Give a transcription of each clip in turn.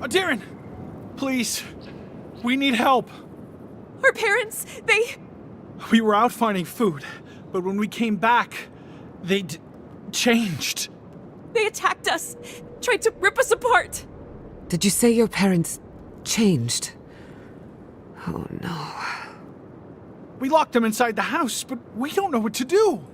Darren! Please. We need help. Our parents, We were out finding food, but when we came back, they changed. They attacked us, tried to rip us apart. Did you say your parents changed? Oh no. We locked them inside the house, but we don't know what to do.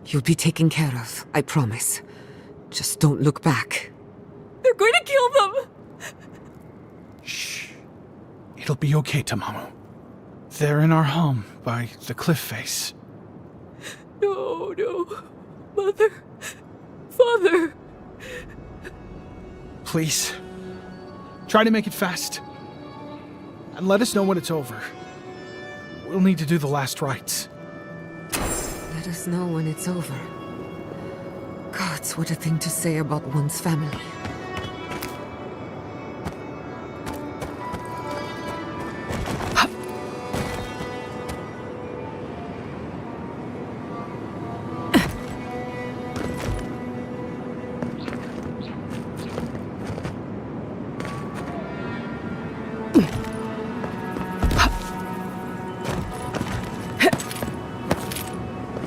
You'll be taken care of, I promise. Just don't look back. They're going to kill them! Shh. It'll be okay, Tamamu. They're in our home by the cliff face. No. Mother. Father. Please. Try to make it fast. And let us know when it's over. We'll need to do the last rites. Let us know when it's over. Gods, what a thing to say about one's family.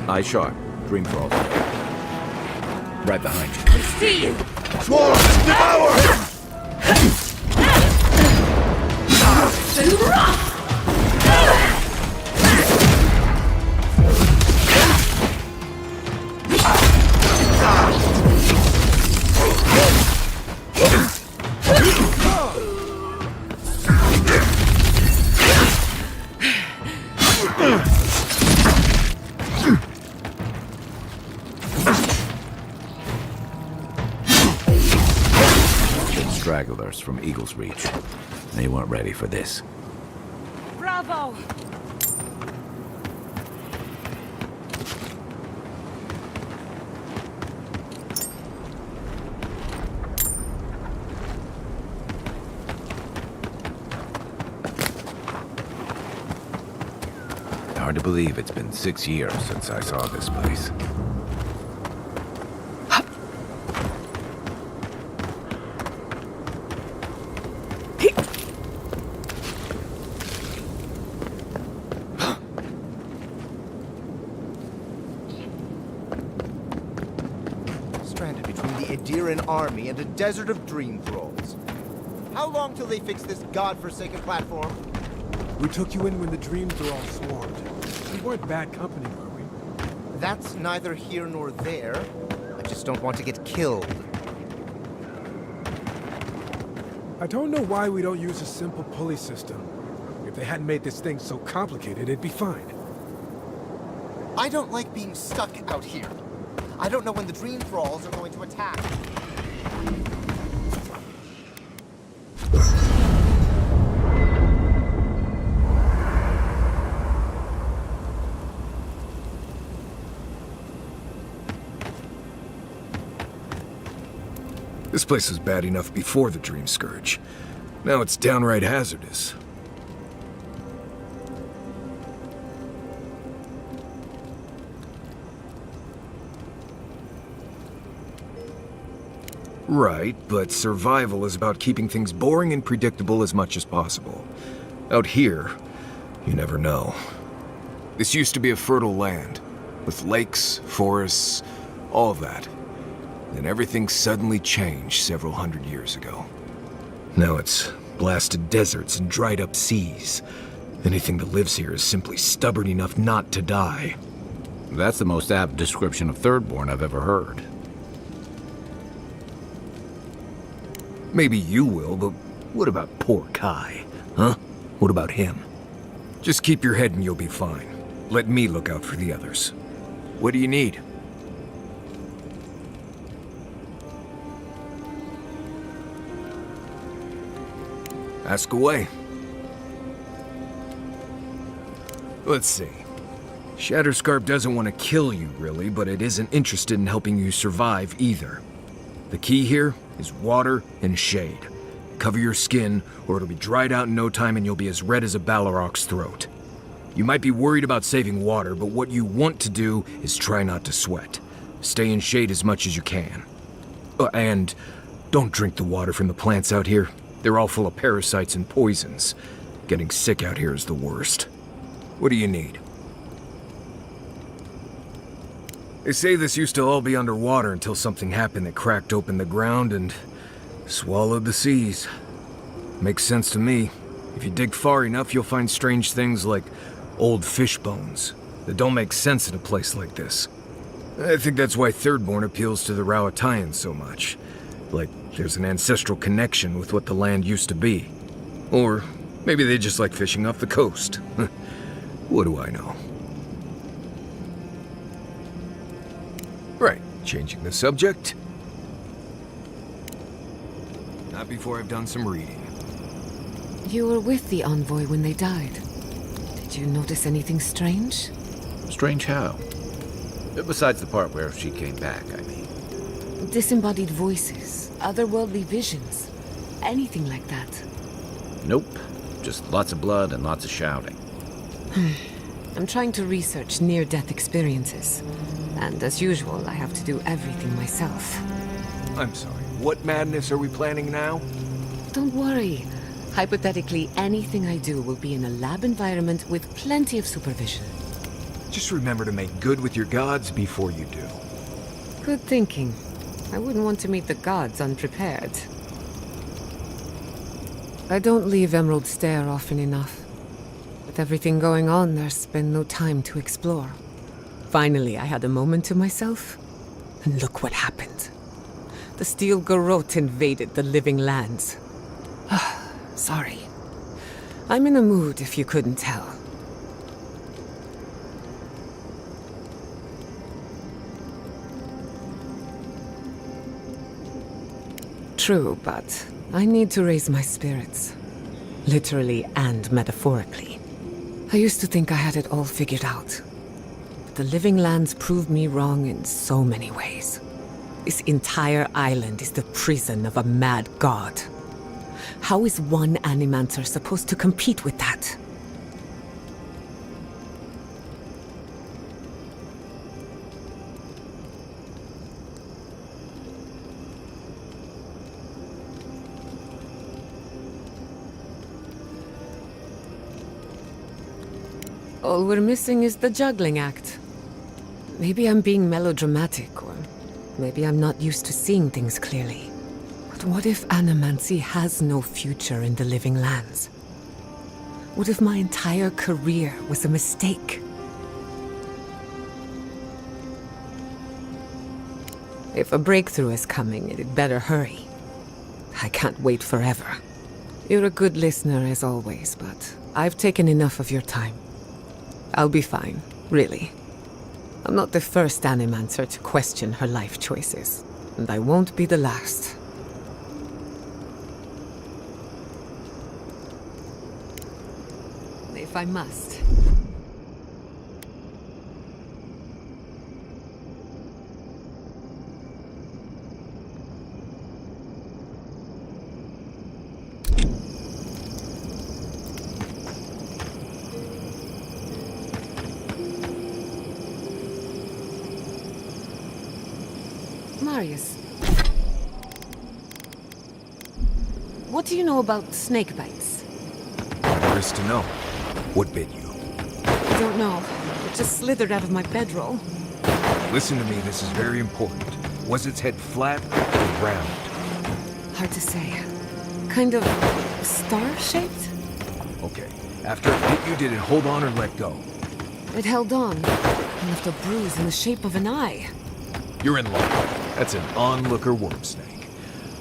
Eye sharp. Dream thralls. Right behind you. See you! Swarms, devour! Stragglers from Eagle's Reach. They weren't ready for this. Bravo! Hard to believe it's been 6 years since I saw this place. Stranded between the Adiran army and a desert of dream thralls. How long till they fix this godforsaken platform? We took you in when the dream thrall swarmed. We weren't bad company, were we? That's neither here nor there. I just don't want to get killed. I don't know why we don't use a simple pulley system. If they hadn't made this thing so complicated, it'd be fine. I don't like being stuck out here. I don't know when the dream thralls are going to attack. This place was bad enough before the Dream Scourge. Now it's downright hazardous. Right, but survival is about keeping things boring and predictable as much as possible. Out here, you never know. This used to be a fertile land, with lakes, forests, all of that. Then everything suddenly changed several hundred years ago. Now it's blasted deserts and dried up seas. Anything that lives here is simply stubborn enough not to die. That's the most apt description of Thirdborn I've ever heard. Maybe you will, but what about poor Kai? Huh? What about him? Just keep your head and you'll be fine. Let me look out for the others. What do you need? Ask away. Let's see. Shatterscarp doesn't want to kill you, really, but it isn't interested in helping you survive either. The key here is water and shade. Cover your skin, or it'll be dried out in no time and you'll be as red as a Balrog's throat. You might be worried about saving water, but what you want to do is try not to sweat. Stay in shade as much as you can. And don't drink the water from the plants out here. They're all full of parasites and poisons. Getting sick out here is the worst. What do you need? They say this used to all be underwater until something happened that cracked open the ground and swallowed the seas. Makes sense to me. If you dig far enough, you'll find strange things like old fish bones that don't make sense in a place like this. I think that's why Thirdborn appeals to the Rowatayans so much. Like there's an ancestral connection with what the land used to be. Or maybe they just like fishing off the coast. What do I know? Right, changing the subject. Not before I've done some reading. You were with the envoy when they died. Did you notice anything strange? Strange how? Besides the part where she came back, I mean. Disembodied voices, otherworldly visions, anything like that. Nope. Just lots of blood and lots of shouting. I'm trying to research near-death experiences. And as usual, I have to do everything myself. I'm sorry, what madness are we planning now? Don't worry. Hypothetically, anything I do will be in a lab environment with plenty of supervision. Just remember to make good with your gods before you do. Good thinking. I wouldn't want to meet the gods unprepared. I don't leave Emerald Stair often enough. With everything going on, there's been no time to explore. Finally, I had a moment to myself, and look what happened. The Steel Garrote invaded the Living Lands. Sorry. I'm in a mood, if you couldn't tell. True, but I need to raise my spirits. Literally and metaphorically. I used to think I had it all figured out. But the Living Lands proved me wrong in so many ways. This entire island is the prison of a mad god. How is one Animancer supposed to compete with that? All we're missing is the juggling act. Maybe I'm being melodramatic, or maybe I'm not used to seeing things clearly. But what if Animancy has no future in the Living Lands? What if my entire career was a mistake? If a breakthrough is coming, it better hurry. I can't wait forever. You're a good listener as always, but I've taken enough of your time. I'll be fine, really. I'm not the first Animancer to question her life choices, and I won't be the last. If I must. Marius. What do you know about snake bites? There is to know. What bit you? I don't know. It just slithered out of my bedroll. Listen to me, this is very important. Was its head flat or round? Hard to say. Kind of star-shaped? Okay. After it bit you, did it hold on or let go? It held on. And left a bruise in the shape of an eye. You're in luck. That's an onlooker worm snake.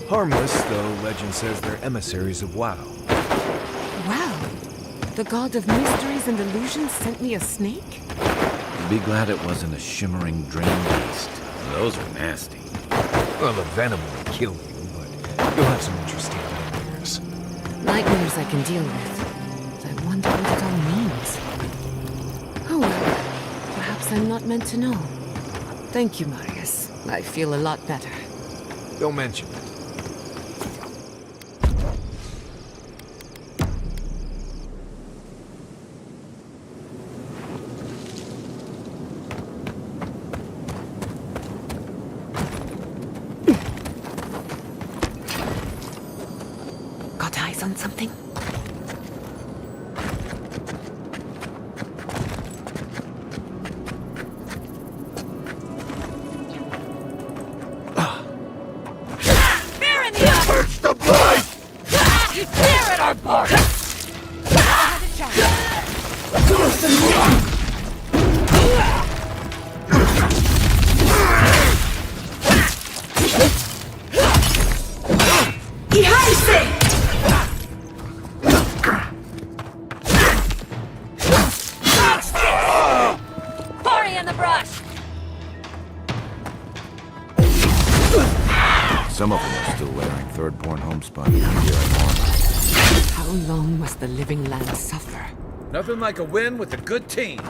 Harmless, though legend says they're emissaries of WoW. Wow. The god of mysteries and illusions sent me a snake? Be glad it wasn't a shimmering drain beast. Those are nasty. Well, the venom will kill you, but you'll have some interesting nightmares. Nightmares I can deal with. But I wonder what it all means. Oh well. Perhaps I'm not meant to know. Thank you, Marius. I feel a lot better. Don't mention it. eyes on something? Bear in the eye! Search the blood! Bear at our bark! Hurry in the brush! Some of them are still wearing third-born homespun gear and armor. How long must the living land suffer? Nothing like a win with a good team.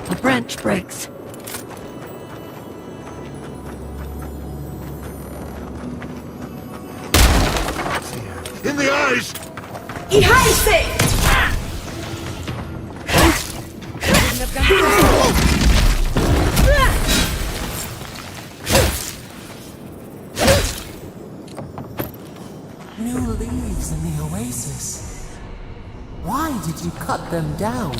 The branch breaks. In the eyes! New leaves in the oasis. Why did you cut them down?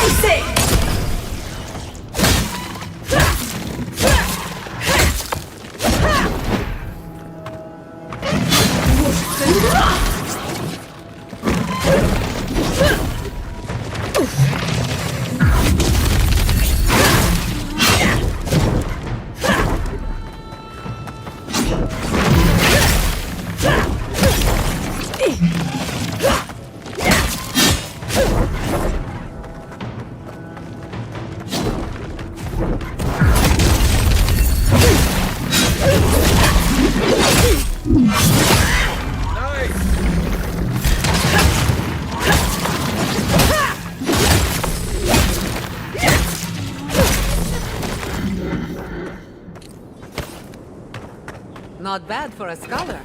say! Not bad for a scholar.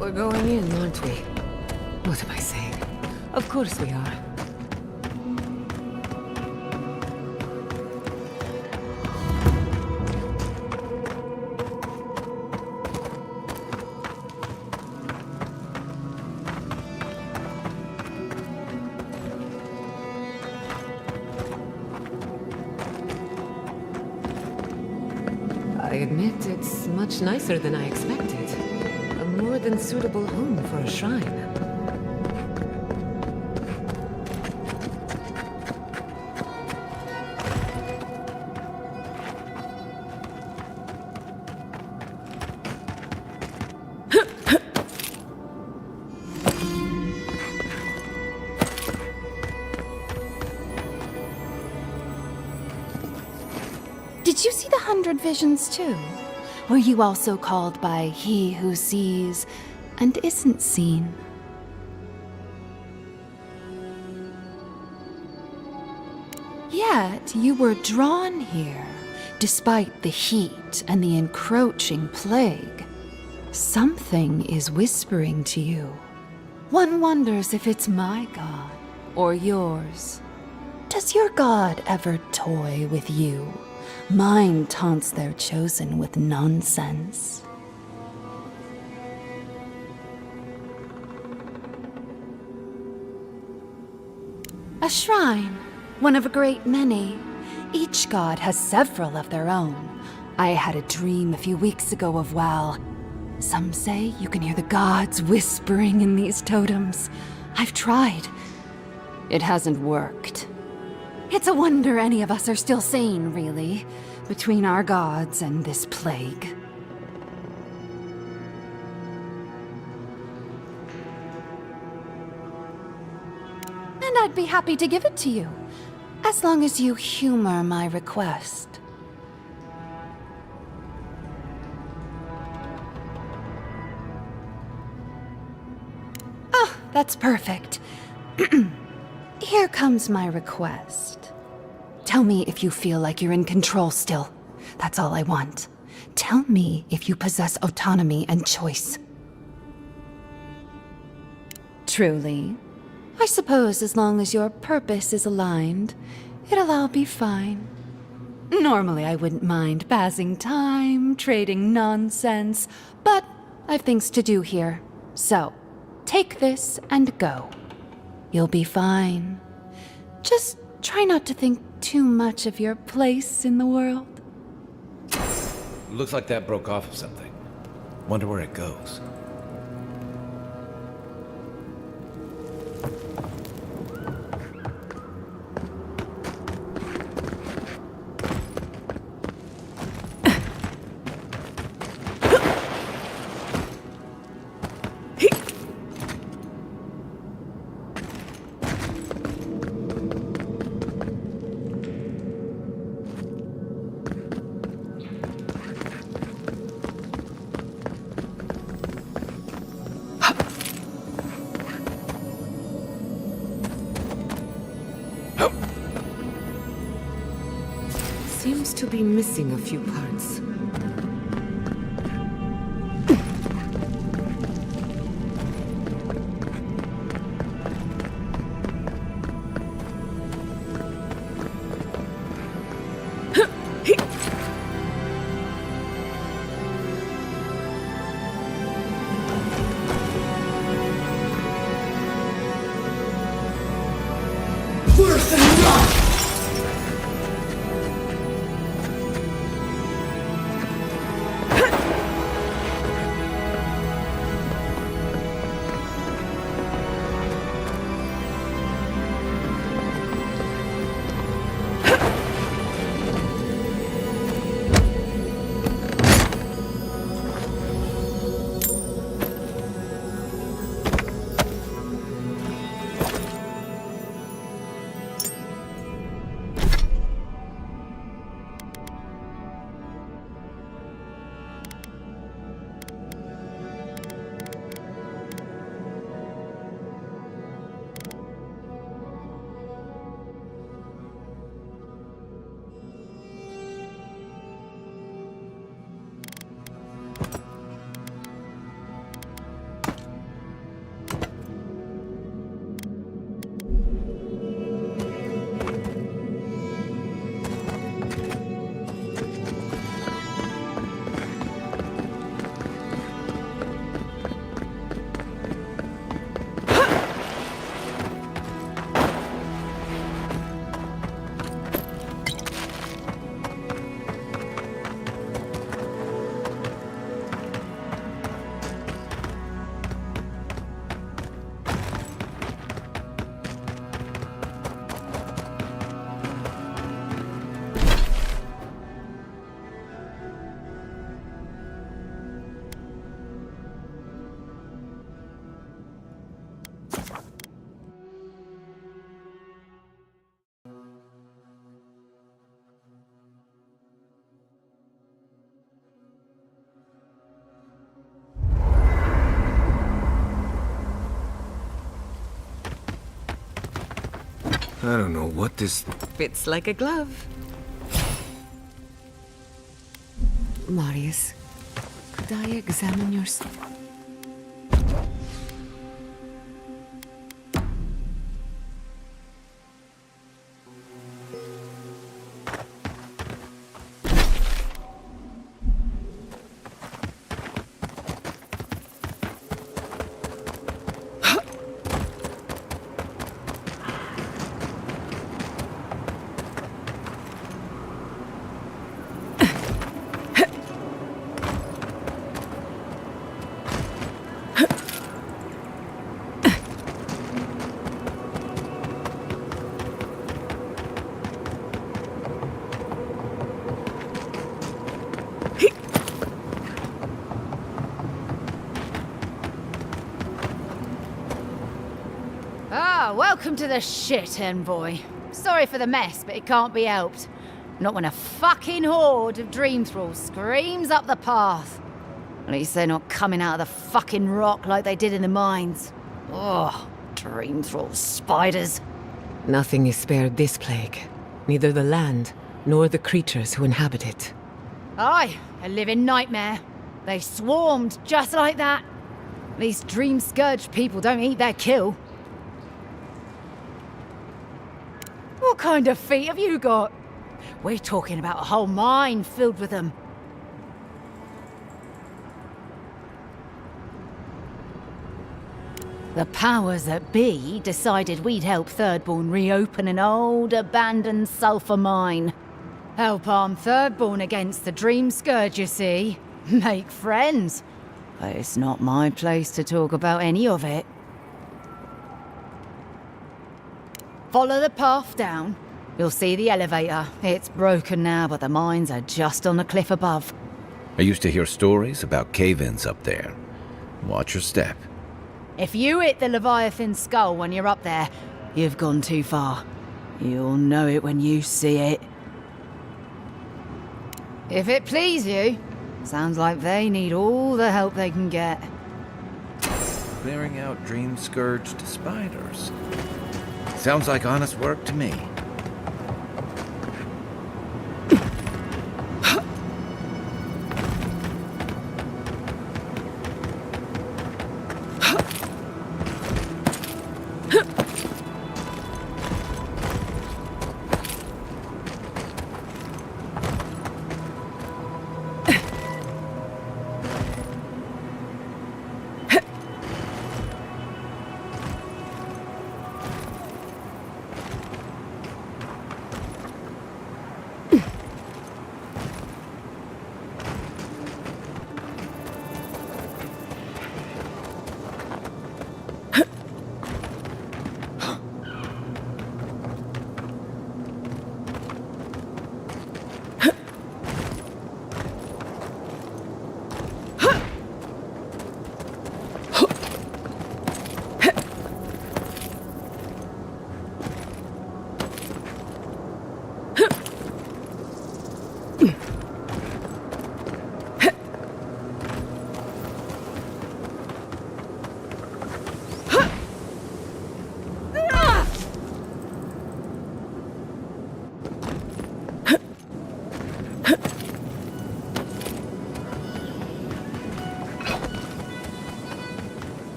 We're going in, aren't we? What am I saying? Of course we are. I admit it's much nicer than I expected. A more than suitable home for a shrine. Did you see the 100 Visions too? Were you also called by He who sees and isn't seen? Yet you were drawn here, despite the heat and the encroaching plague. Something is whispering to you. One wonders if it's my god or yours. Does your god ever toy with you? Mine taunts their chosen with nonsense. A shrine, one of a great many. Each god has several of their own. I had a dream a few weeks ago of Well. Some say you can hear the gods whispering in these totems. I've tried. It hasn't worked. It's a wonder any of us are still sane, really, between our gods and this plague. And I'd be happy to give it to you, as long as you humor my request. Oh, that's perfect. Here comes my request. Tell me if you feel like you're in control still. That's all I want. Tell me if you possess autonomy and choice. Truly? I suppose as long as your purpose is aligned, it'll all be fine. Normally I wouldn't mind passing time, trading nonsense, but I've things to do here. So, take this and go. You'll be fine. Just try not to think too much of your place in the world. Looks like that broke off of something. Wonder where it goes. Seems to be missing a few parts. I don't know what this... Fits like a glove. Marius, could I examine your... Welcome to the shit, envoy. Sorry for the mess, but it can't be helped. Not when a fucking horde of dream thralls screams up the path. At least they're not coming out of the fucking rock like they did in the mines. Oh, dream thrall spiders. Nothing is spared this plague. Neither the land, nor the creatures who inhabit it. Aye, a living nightmare. They swarmed just like that. At least dream scourge people don't eat their kill. What kind of feet have you got? We're talking about a whole mine filled with them. The powers that be decided we'd help Thirdborn reopen an old, abandoned sulfur mine. Help arm Thirdborn against the Dream Scourge, you see. Make friends. But it's not my place to talk about any of it. Follow the path down. You'll see the elevator. It's broken now, but the mines are just on the cliff above. I used to hear stories about cave-ins up there. Watch your step. If you hit the Leviathan skull when you're up there, you've gone too far. You'll know it when you see it. If it please you, sounds like they need all the help they can get. Clearing out dream-scourged spiders. Sounds like honest work to me.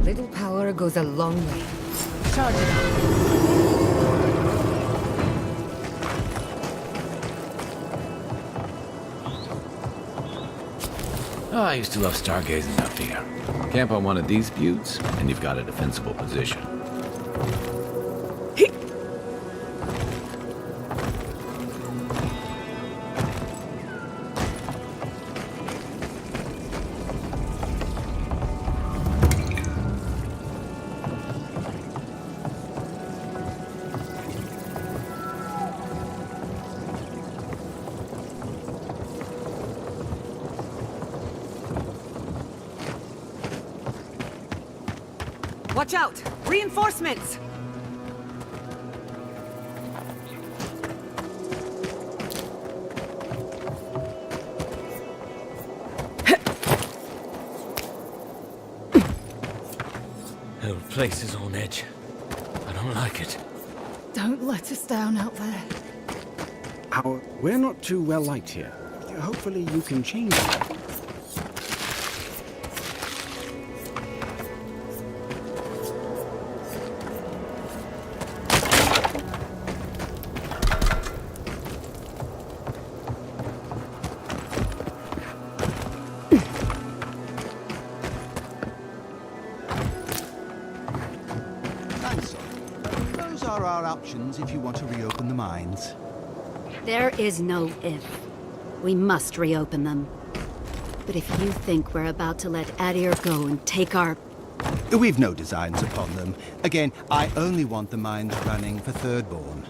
Little power goes a long way. Charge it up. Oh, I used to love stargazing up here. Camp on one of these buttes, and you've got a defensible position. Watch out! Reinforcements! Whole place is on edge. I don't like it. Don't let us down out there. We're not too well liked here. Hopefully you can change that. Those are our options if you want to reopen the mines. There is no if. We must reopen them. But if you think we're about to let Adir go and take our... We've no designs upon them. Again, I only want the mines running for Thirdborn.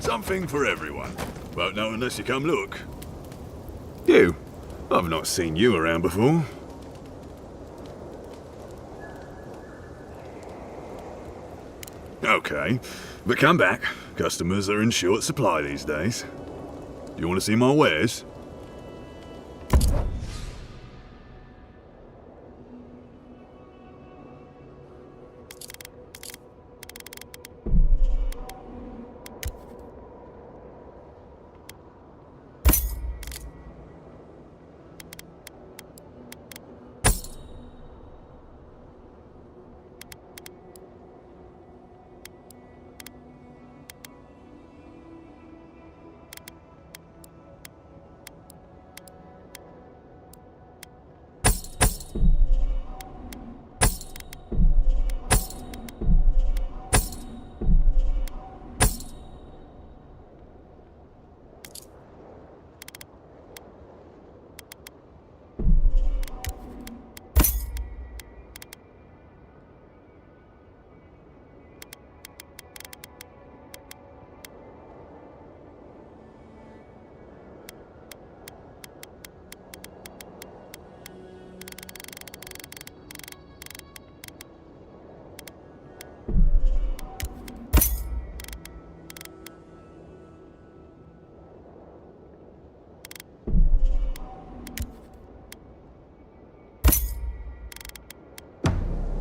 Something for everyone. Won't know unless you come look. You? I've not seen you around before. Okay, but come back. Customers are in short supply these days. Do you want to see my wares?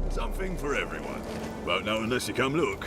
Something for everyone. Won't know unless you come look.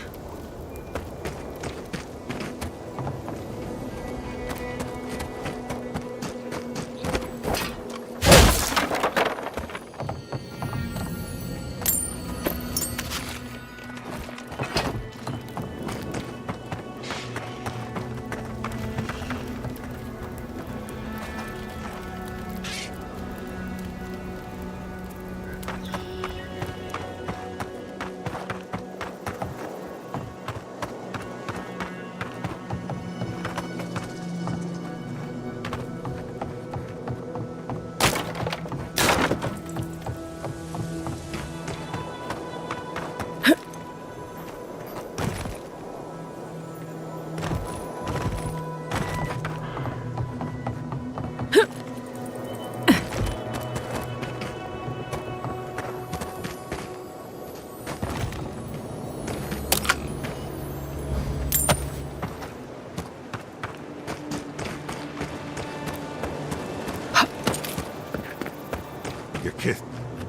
Your kith.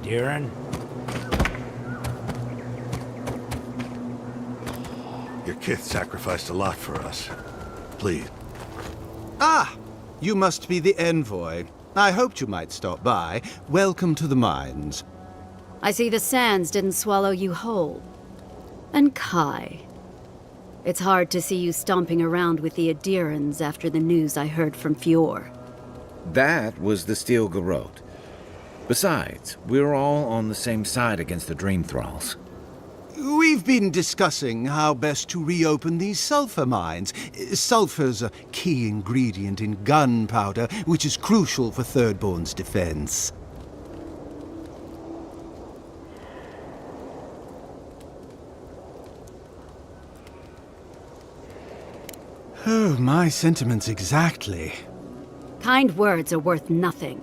Darren? Your kith sacrificed a lot for us. Please. Ah! You must be the envoy. I hoped you might stop by. Welcome to the mines. I see the sands didn't swallow you whole. And Kai. It's hard to see you stomping around with the Adirans after the news I heard from Fior. That was the Steel Garrote. Besides, we're all on the same side against the Dream Thralls. We've been discussing how best to reopen these sulfur mines. Sulfur's a key ingredient in gunpowder, which is crucial for Thirdborn's defense. Oh, my sentiments exactly. Kind words are worth nothing.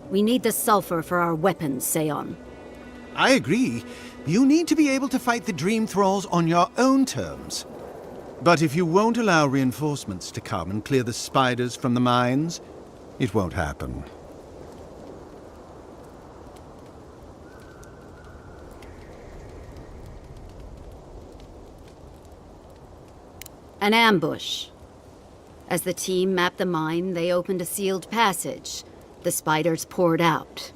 We need the sulfur for our weapons, Seon. I agree. You need to be able to fight the Dream Thralls on your own terms. But if you won't allow reinforcements to come and clear the spiders from the mines, it won't happen. An ambush. As the team mapped the mine, they opened a sealed passage. The spiders poured out.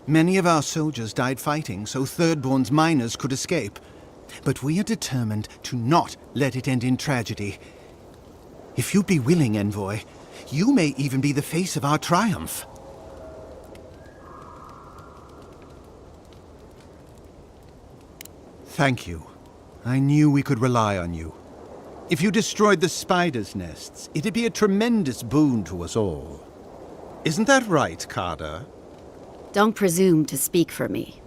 Many of our soldiers died fighting so Thirdborn's miners could escape. But we are determined to not let it end in tragedy. If you'd be willing, Envoy, you may even be the face of our triumph. Thank you. I knew we could rely on you. If you destroyed the spiders' nests, it'd be a tremendous boon to us all. Isn't that right, Carter? Don't presume to speak for me.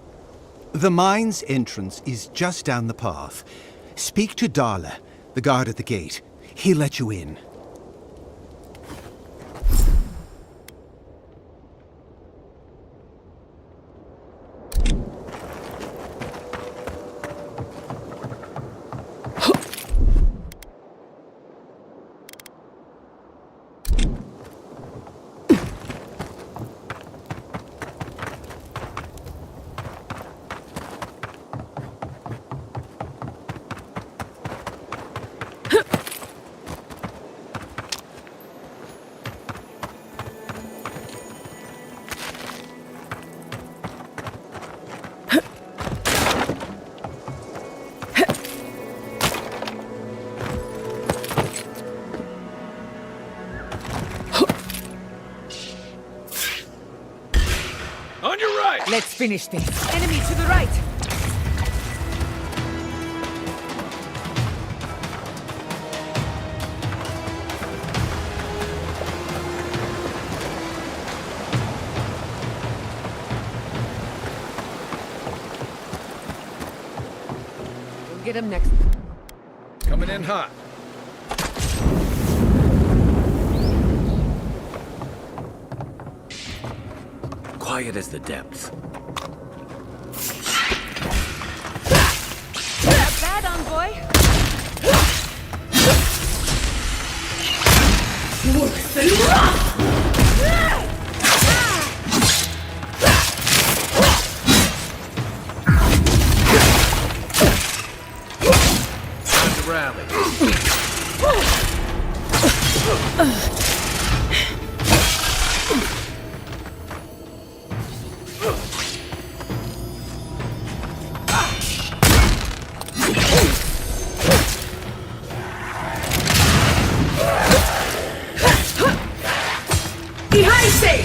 The mine's entrance is just down the path. Speak to Darla, the guard at the gate. He'll let you in. On your right! Let's finish this. Enemy to the right! We'll get him next. Coming in hot. Quiet as the depths. Not bad, Envoy. Time to rally. Behind me!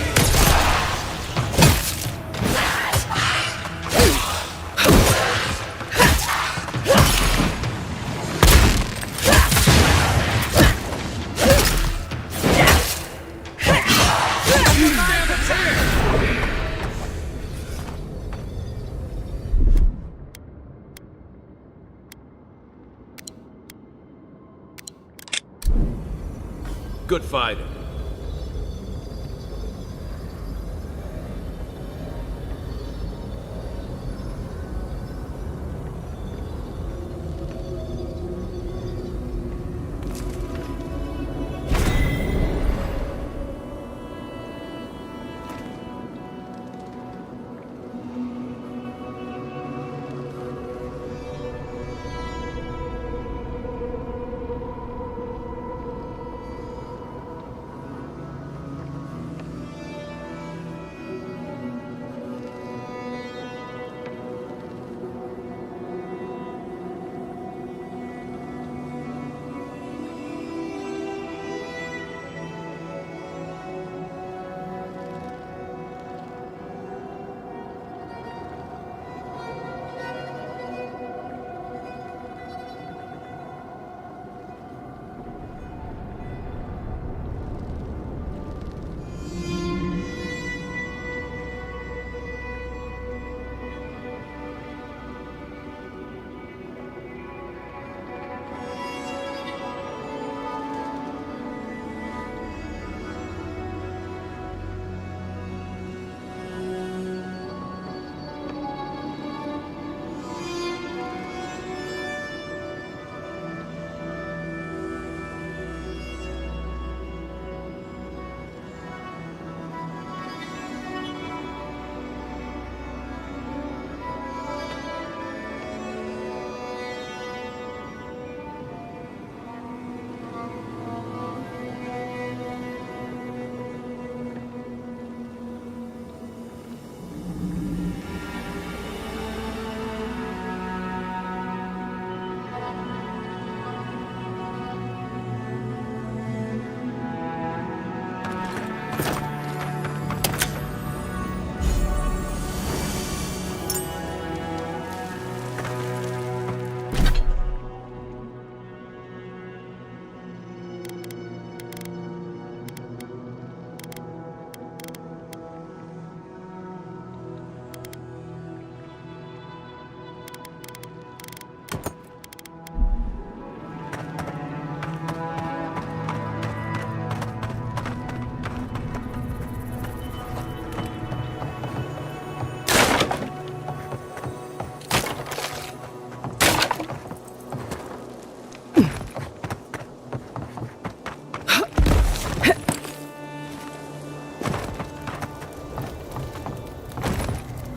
Good fighting.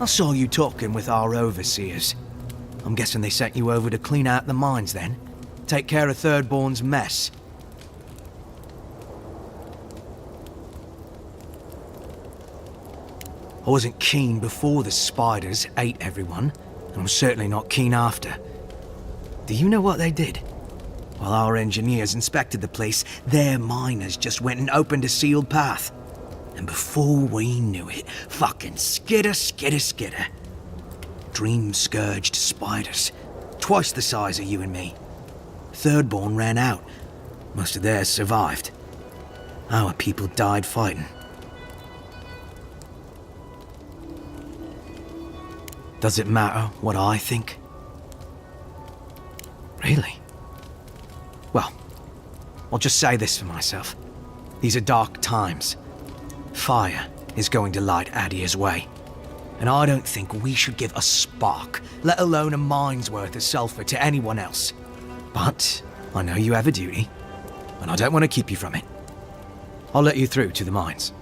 saw you talking with our overseers. I'm guessing they sent you over to clean out the mines then? Take care of Thirdborn's mess. I wasn't keen before the spiders ate everyone, and I'm certainly not keen after. Do you know what they did? While our engineers inspected the place, their miners just went and opened a sealed path. And before we knew it, fucking skitter, skitter, skitter. Dream-scourged spiders. Twice the size of you and me. Thirdborn ran out. Most of theirs survived. Our people died fighting. Does it matter what I think? Really? Well, I'll just say this for myself. These are dark times. Fire is going to light Adier's way. And I don't think we should give a spark, let alone a mine's worth of sulfur to anyone else. But I know you have a duty, and I don't want to keep you from it. I'll let you through to the mines.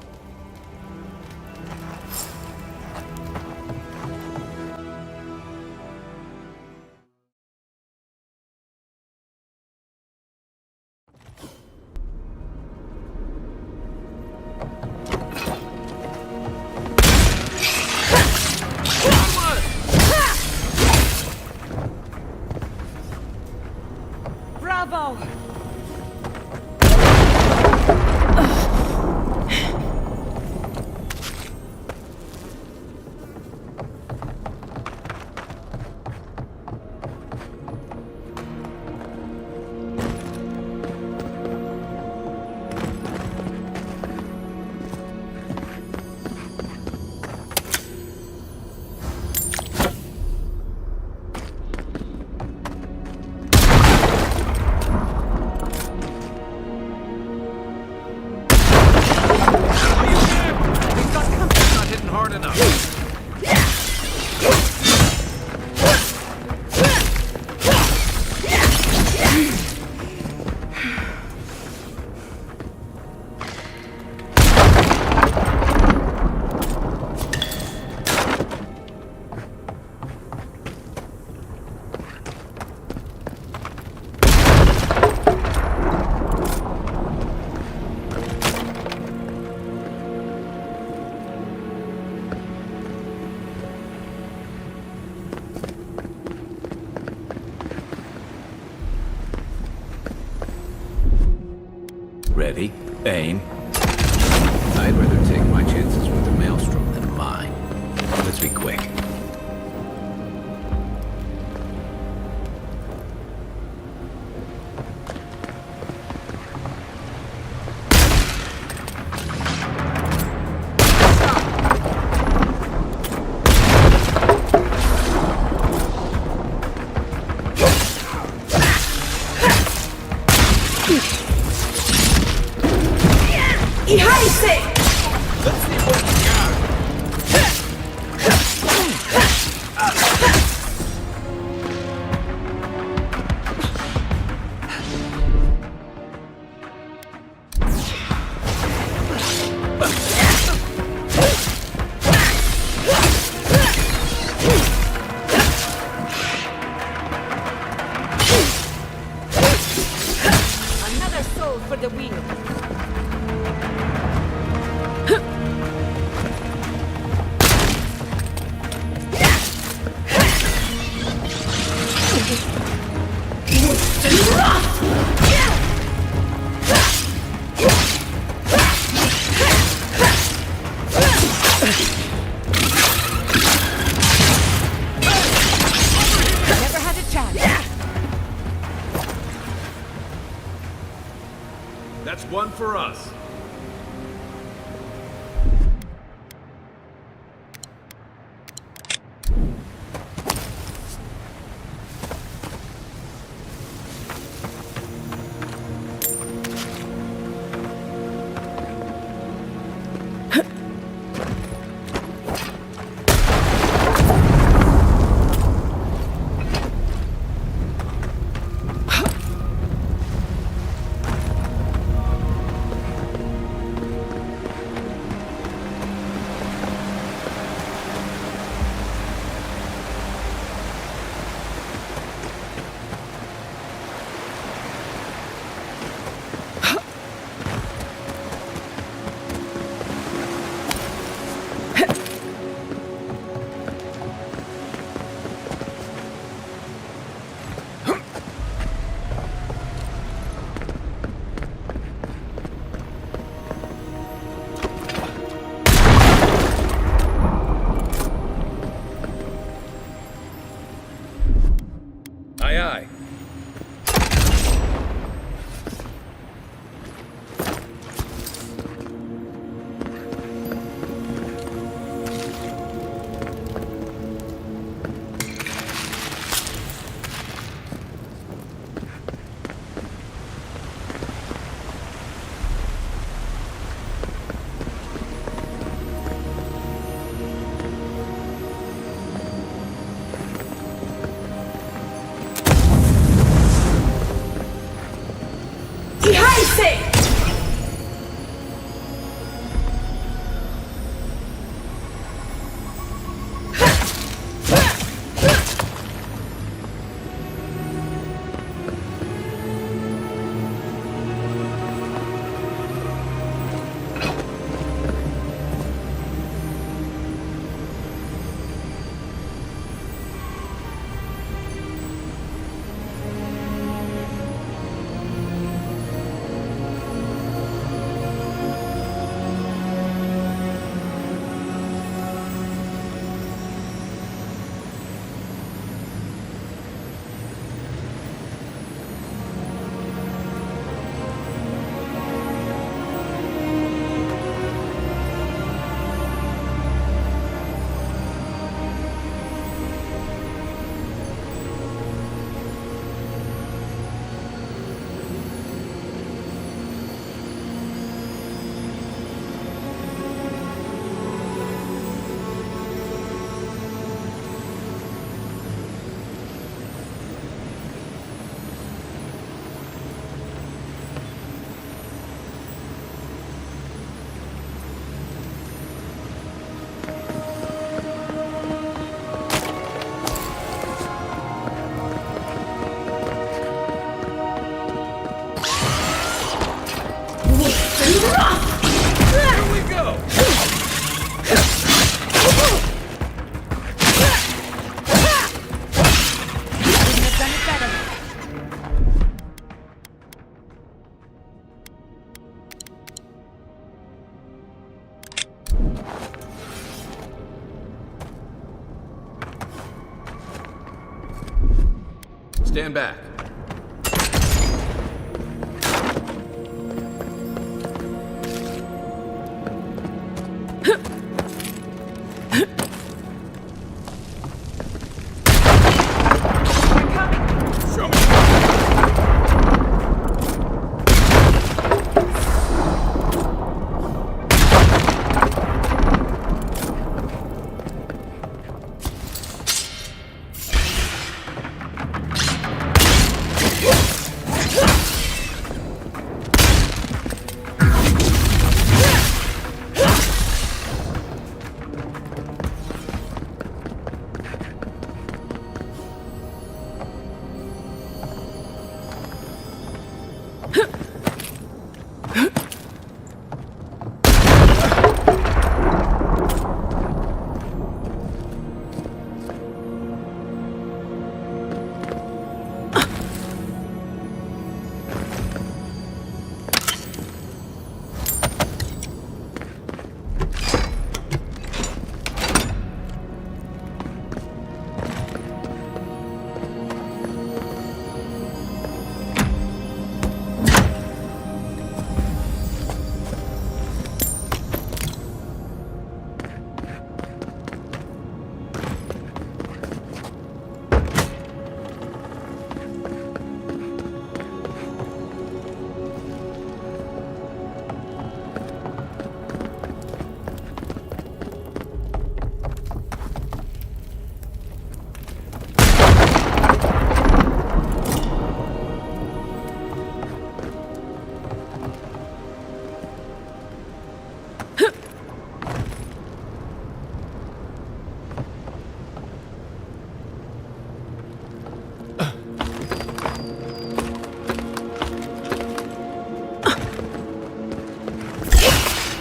Bravo! Ready? Aim. I'd rather take my chances with a maelstrom than a mine. Let's be quick. Another soul for the wheel. Never had a chance. That's one for us. Here we go! Couldn't have done it better. Stand back.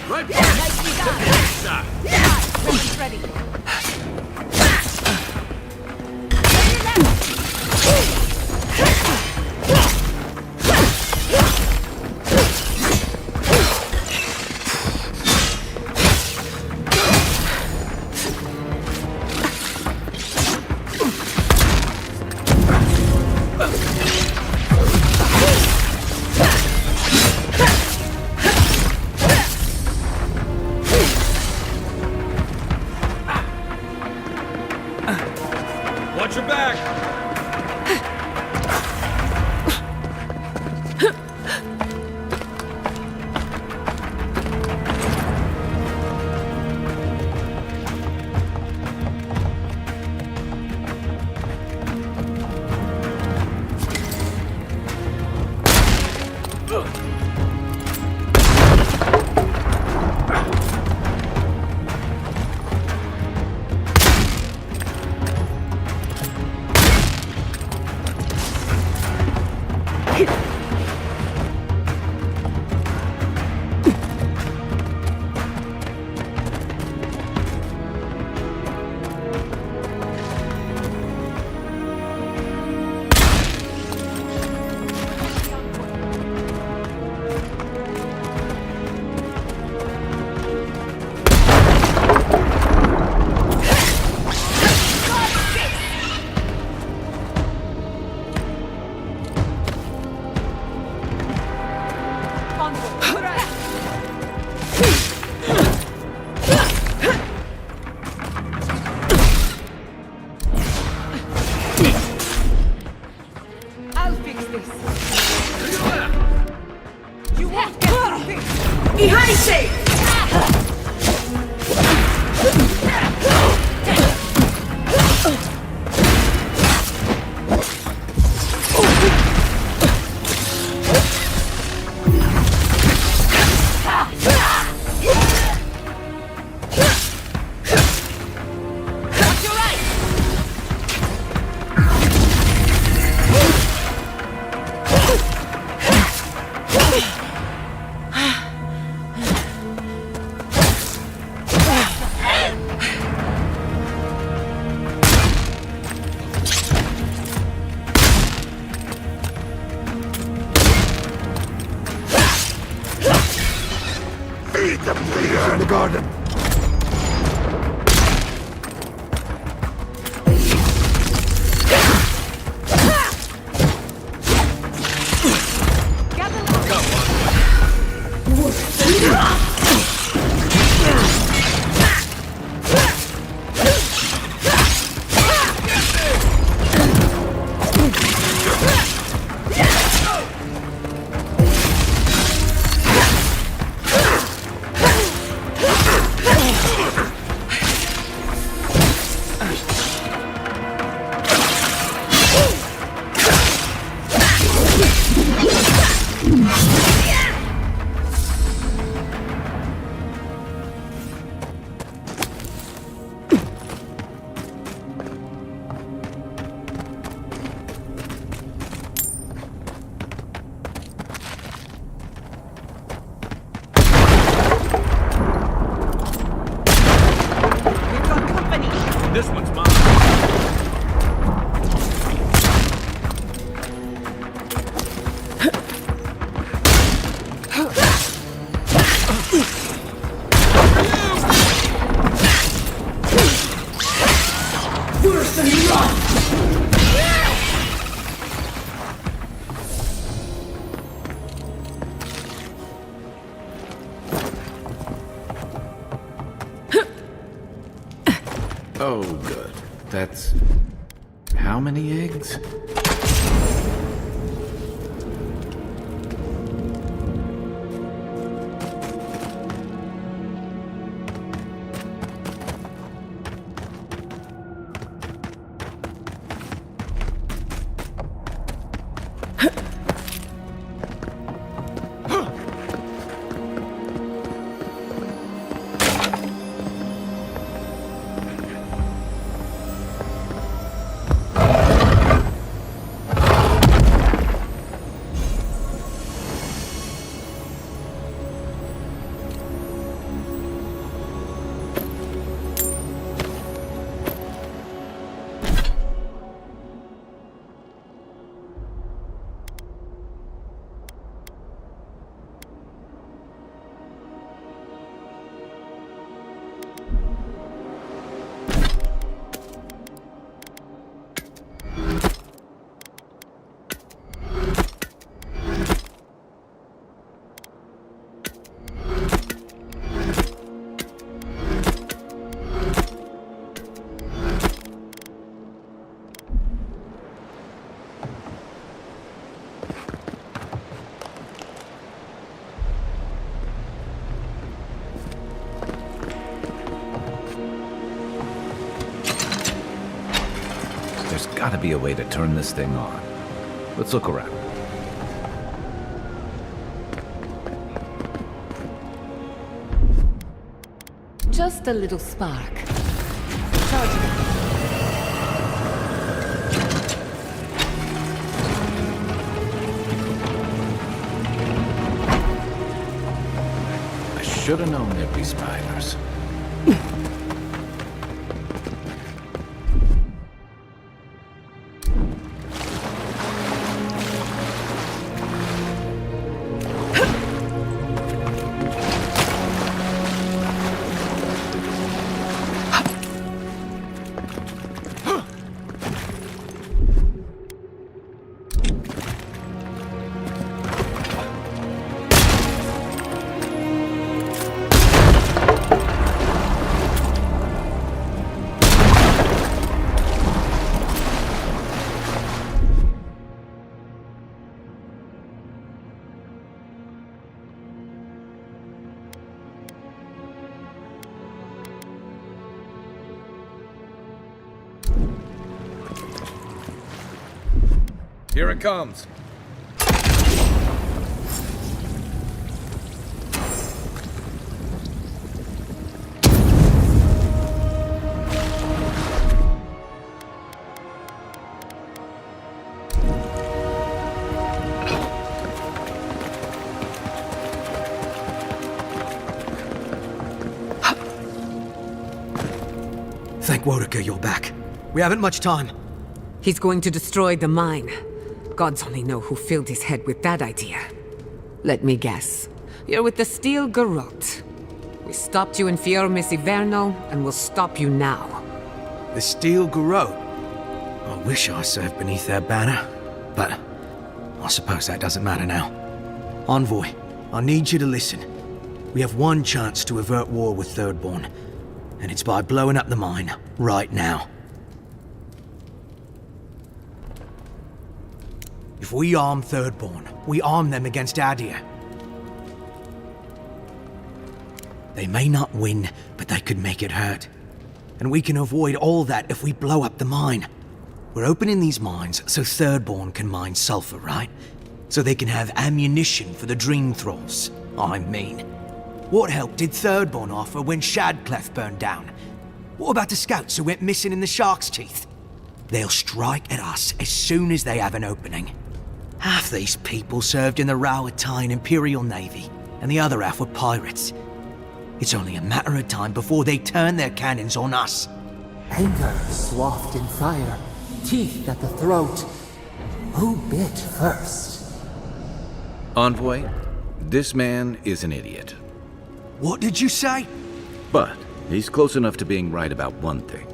Right back. Nicely done. Ready. Watch your back! I'll fix this. You won't get through this. Behind safe! The bleeder in the garden. This one's mine. Worse than run! Oh, good. That's... how many eggs? There's gotta be a way to turn this thing on. Let's look around. Just a little spark. I should have known there'd be spiders. Here it comes. Thank Wodaker you're back. We haven't much time. He's going to destroy the mine. Gods only know who filled his head with that idea. Let me guess. You're with the Steel Garrote. We stopped you in Fior Misiverno, and we'll stop you now. The Steel Garrote. I wish I served beneath their banner, but I suppose that doesn't matter now. Envoy, I need you to listen. We have one chance to avert war with Thirdborn, and it's by blowing up the mine right now. If we arm Thirdborn, we arm them against Adir. They may not win, but they could make it hurt. And we can avoid all that if we blow up the mine. We're opening these mines so Thirdborn can mine sulfur, right? So they can have ammunition for the Dream Thralls. I mean, what help did Thirdborn offer when Shadclef burned down? What about the scouts who went missing in the Shark's Teeth? They'll strike at us as soon as they have an opening. Half these people served in the Rowatine Imperial Navy, and the other half were pirates. It's only a matter of time before they turn their cannons on us. Anger swathed in fire, teeth at the throat. Who bit first? Envoy, this man is an idiot. What did you say? But he's close enough to being right about one thing.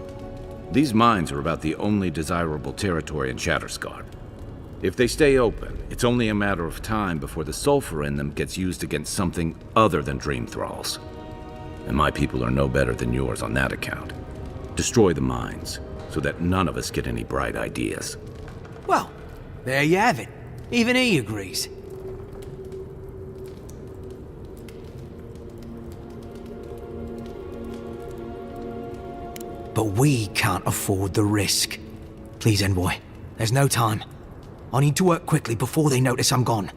These mines are about the only desirable territory in Shattersguard. If they stay open, it's only a matter of time before the sulfur in them gets used against something other than Dream Thralls. And my people are no better than yours on that account. Destroy the mines, so that none of us get any bright ideas. Well, there you have it. Even he agrees. But we can't afford the risk. Please, Envoy, there's no time. I need to work quickly before they notice I'm gone.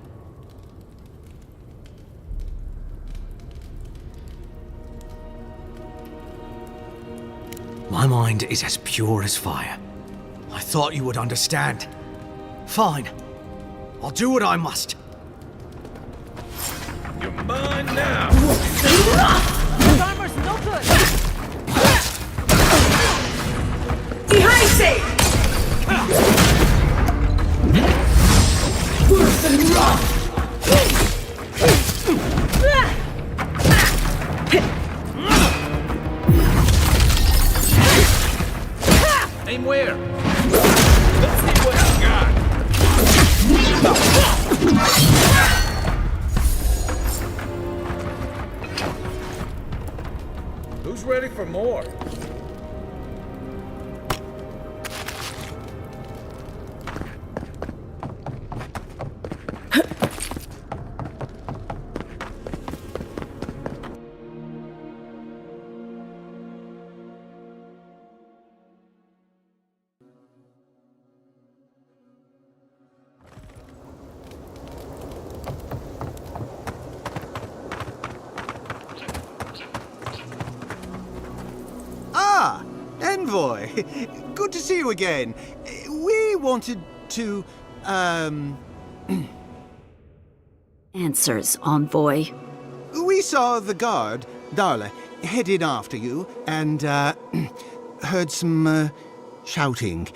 My mind is as pure as fire. I thought you would understand. Fine. I'll do what I must. You're mine now! His armor's no good! Behind safe! Aim where? Let's see what you got! Who's ready for more? Ah, Envoy. Good to see you again. We wanted to, Answers, Envoy. We saw the guard, Darla, headed after you, and, heard some, shouting.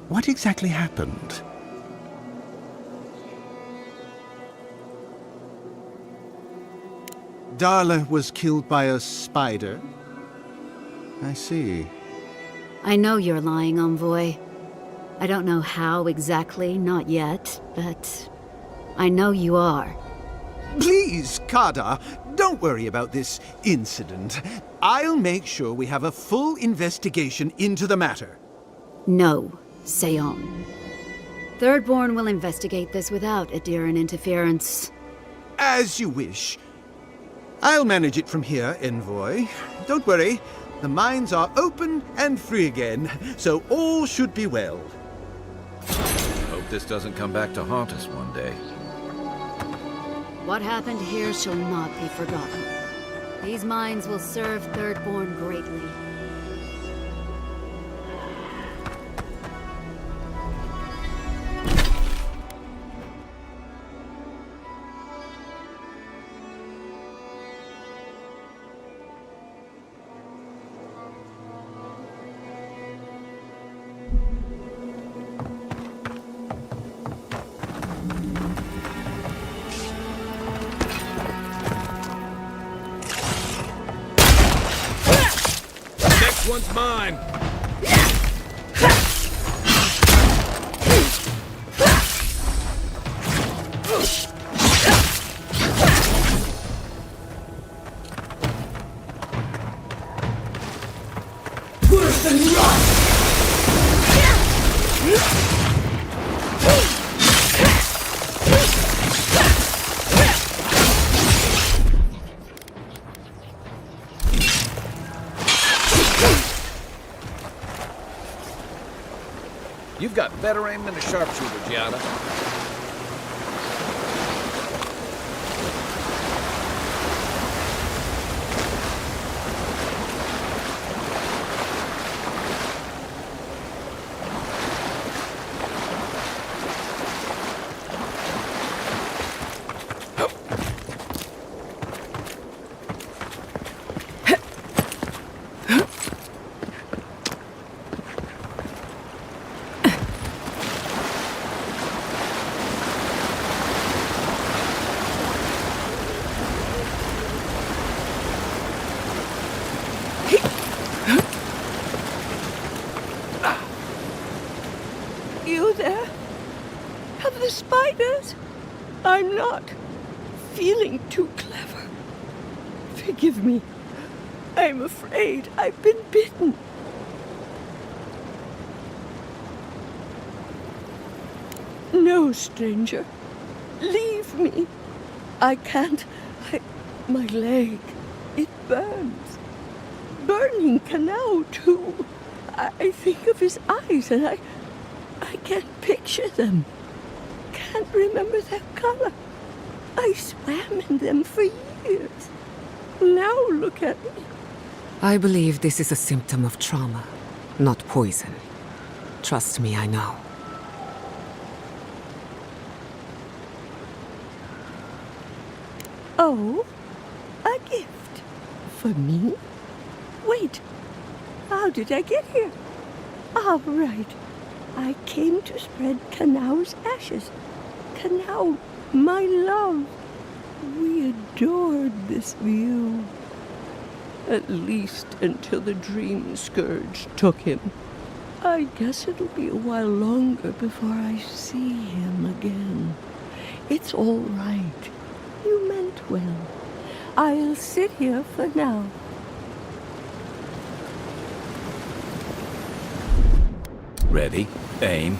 What exactly happened? Darla was killed by a spider? I see. I know you're lying, Envoy. I don't know how exactly, not yet, but I know you are. Please, Kada, don't worry about this incident. I'll make sure we have a full investigation into the matter. No, Seon. Thirdborn will investigate this without Adiran interference. As you wish. I'll manage it from here, Envoy. Don't worry. The mines are open and free again, so all should be well. Hope this doesn't come back to haunt us one day. What happened here shall not be forgotten. These mines will serve Thirdborn greatly. one's mine. Worse than rot! You've got better aim than a sharpshooter, Giada. You there? Have the spiders? I'm not feeling too clever. Forgive me. I'm afraid I've been bitten. No, stranger. Leave me. I can't. My leg. It burns. Burning canal, too. I think of his eyes and I can't picture them. Can't remember their color. I swam in them for years. Now look at me. I believe this is a symptom of trauma, not poison. Trust me, I know. Oh, a gift. For me? Wait, how did I get here? Ah, right. I came to spread Kanau's ashes. Kanau, my love. We adored this view. At least until the dream scourge took him. I guess it'll be a while longer before I see him again. It's all right. You meant well. I'll sit here for now. Ready, aim.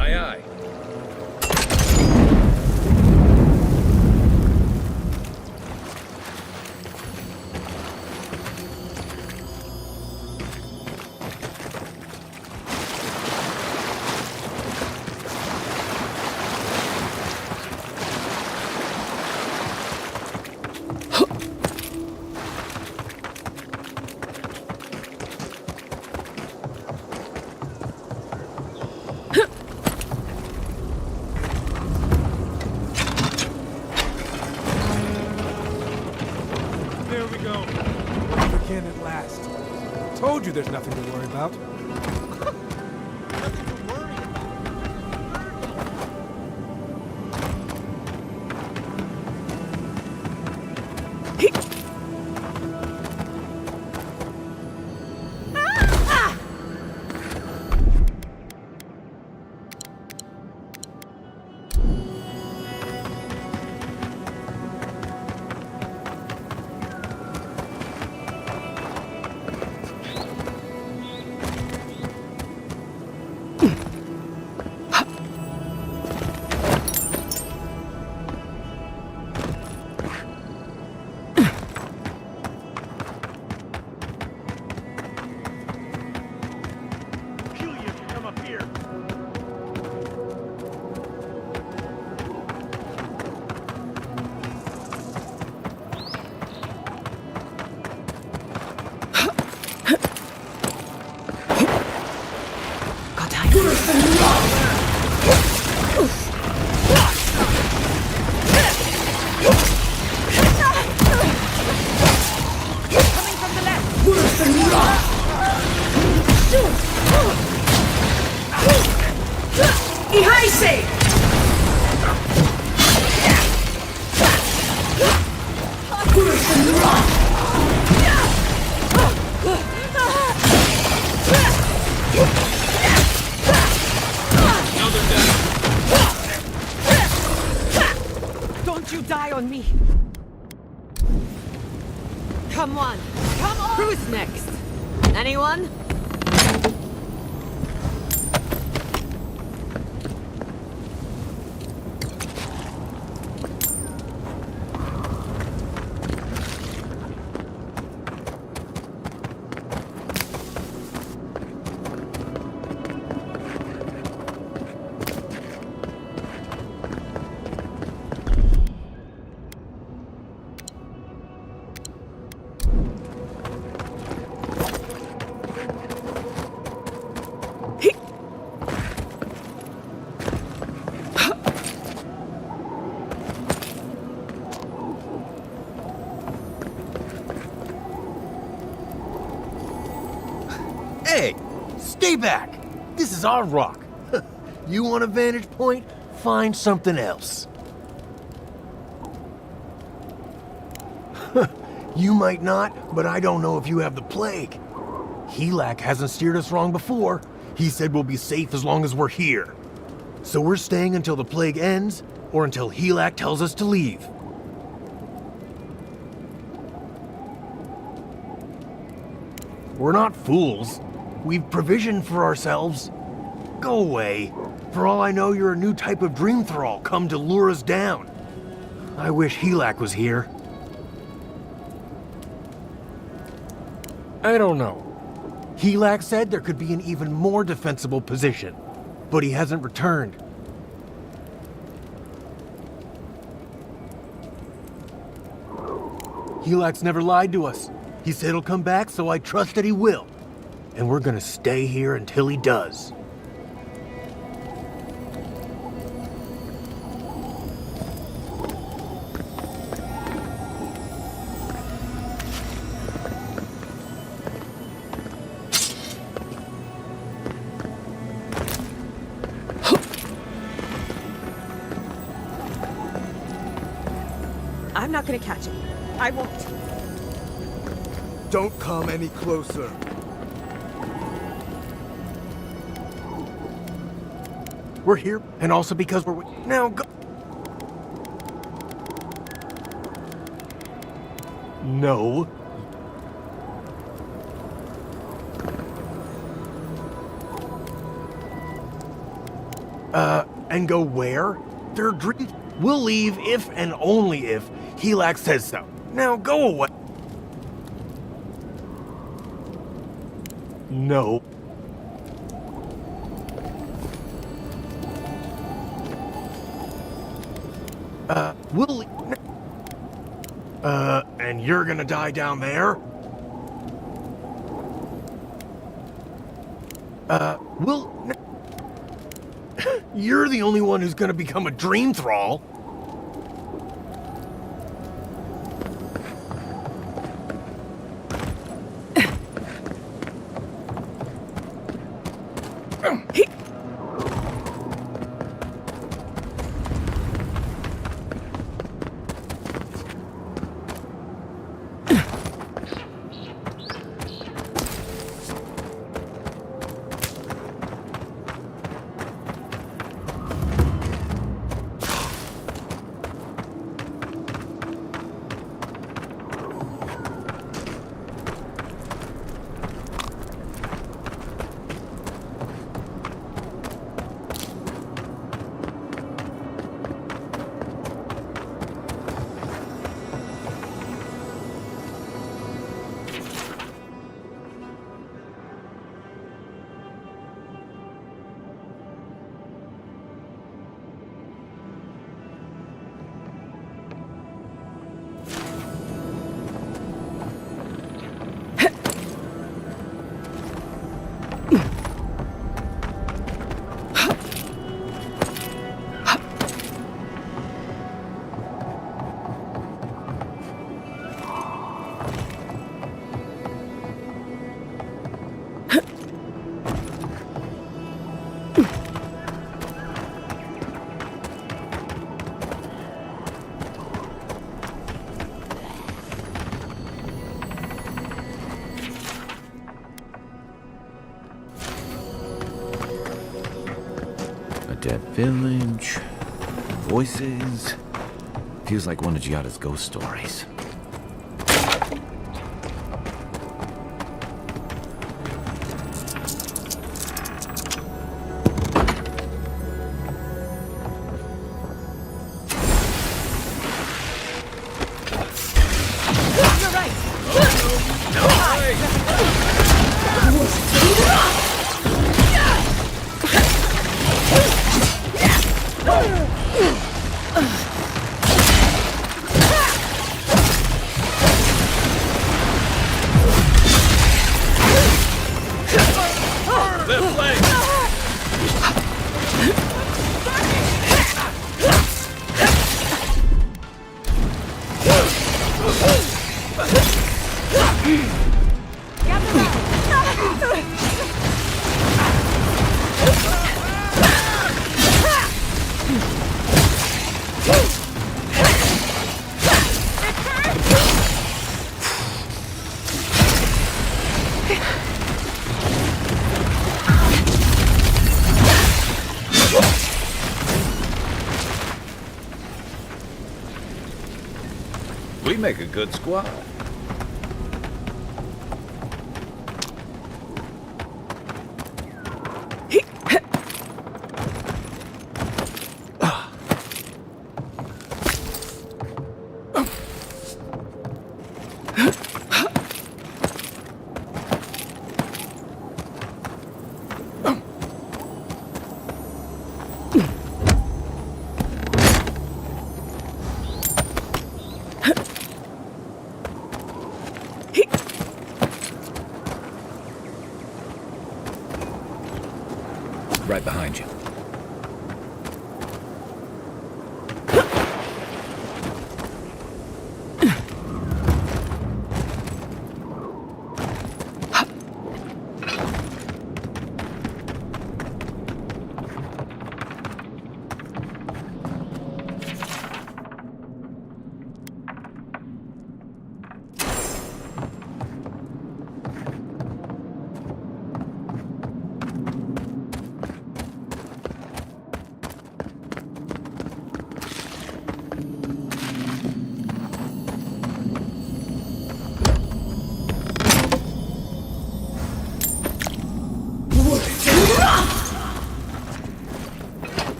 Aye, aye. There we go. We can at last. Told you there's nothing to worry about. see! Don't you die on me! Come on! Come on! Who's next? Anyone? Hey, stay back. This is our rock. You want a vantage point? Find something else. You might not, but I don't know if you have the plague. Helak hasn't steered us wrong before. He said we'll be safe as long as we're here. So we're staying until the plague ends, or until Helak tells us to leave. We're not fools. We've provisioned for ourselves. Go away. For all I know, you're a new type of dream thrall come to lure us down. I wish Helak was here. I don't know. Helak said there could be an even more defensible position, but he hasn't returned. Helak's never lied to us. He said he'll come back, so I trust that he will. And we're gonna stay here until he does. I'm not gonna catch it. I won't. Don't come any closer. We're here, and also because we're... Now go... No. And go where? They're dreams. We'll leave if and only if Helak says so. Now go away. No. We'll... and you're gonna die down there? You're the only one who's gonna become a dream thrall. A dead village. Voices. Feels like one of Giada's ghost stories. We make a good squad. Right behind you.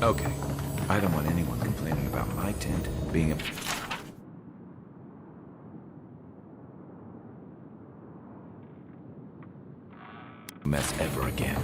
Okay. I don't want anyone complaining about my tent being a mess ever again.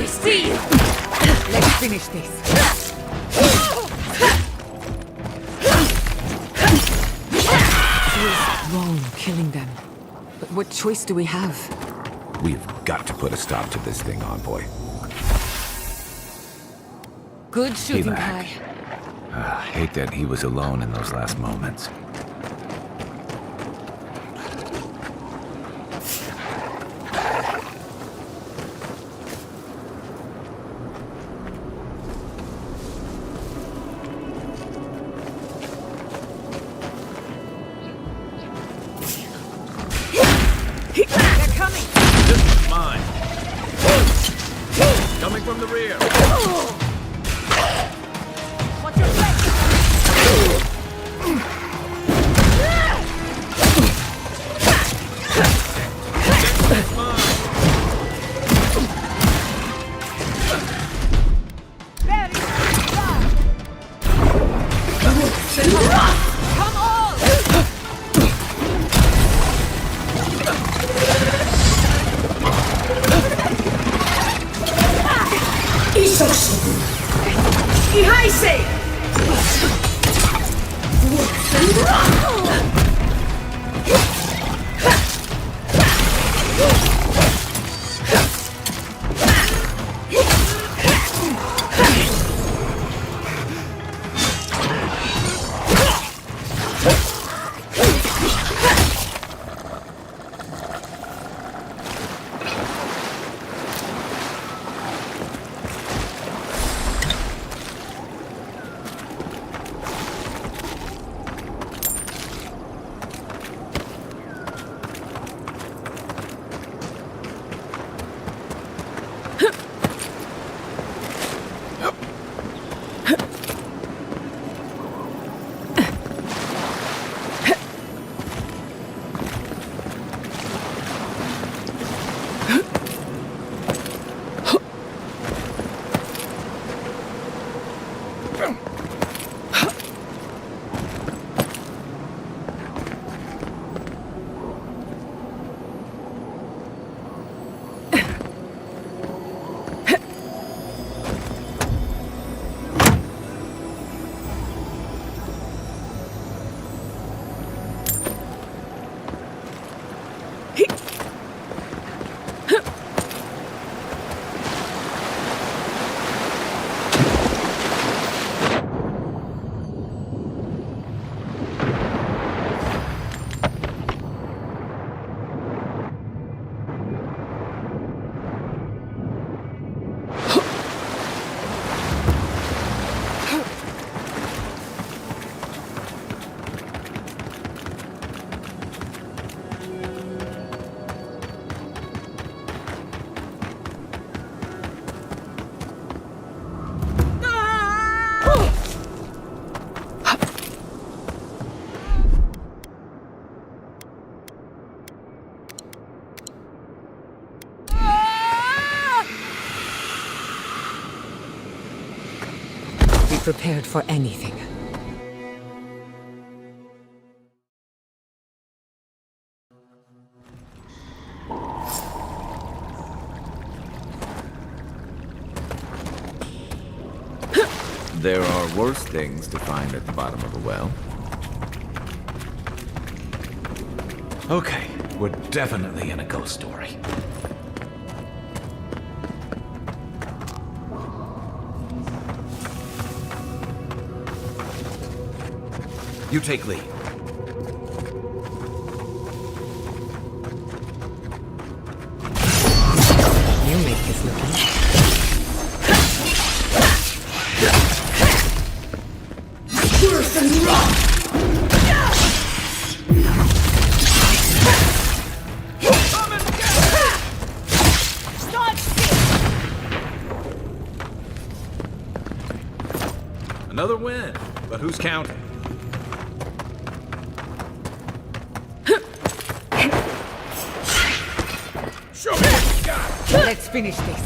I see you! Let's finish this. Feels wrong killing them. But what choice do we have? We've got to put a stop to this thing, Envoy. Good shooting, Kai. Hate that he was alone in those last moments. They're coming! This one's mine. Coming from the rear. Watch your back! Come on! Be prepared for anything. There are worse things to find at the bottom of a well. Okay, we're definitely in a ghost story. You take lead. You make this look easy. Worse than rock! Another win, but who's counting? Show me what you got! Let's finish this.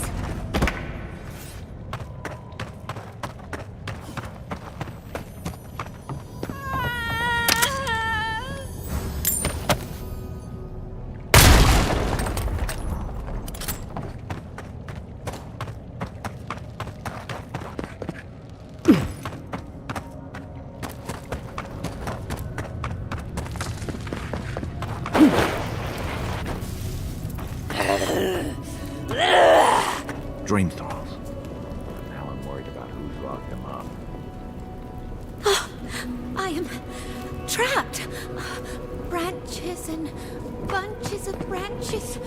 Dream thralls. Now I'm worried about who's locked them up. I am trapped. Branches and bunches of branches.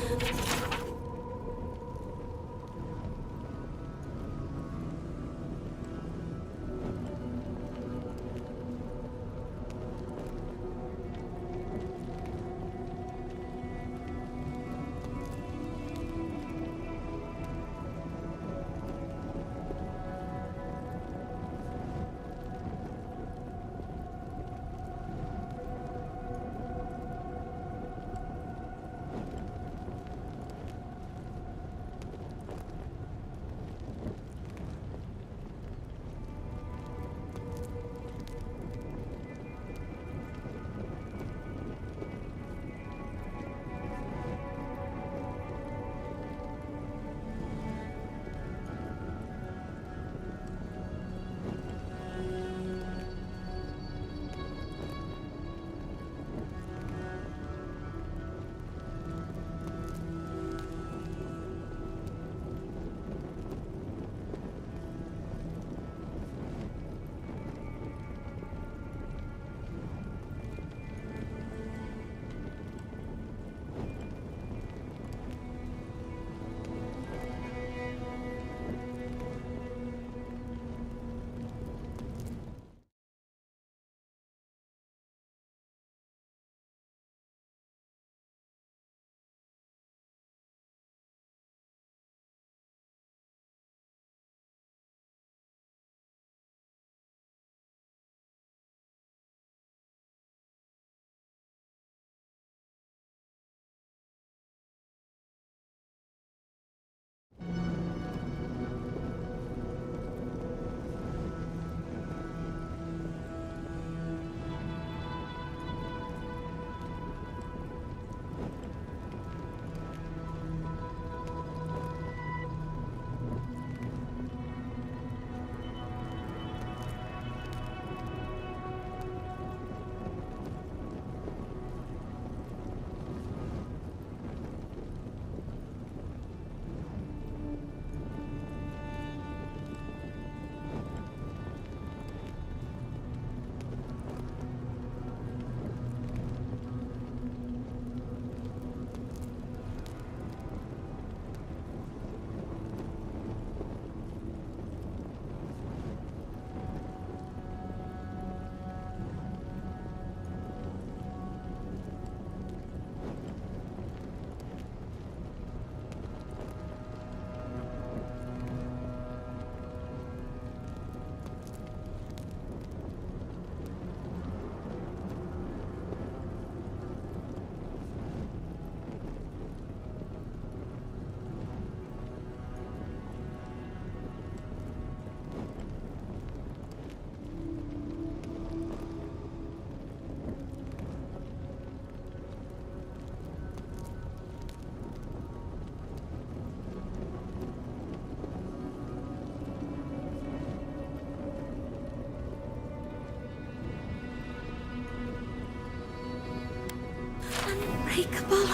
Unbreakable.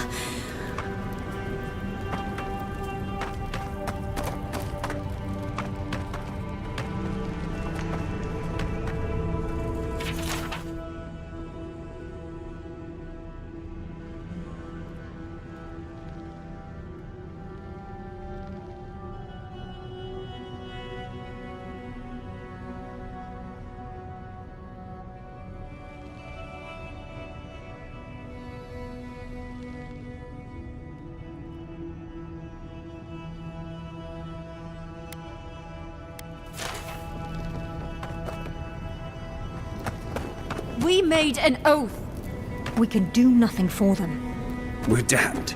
We made an oath. We can do nothing for them. We're damned.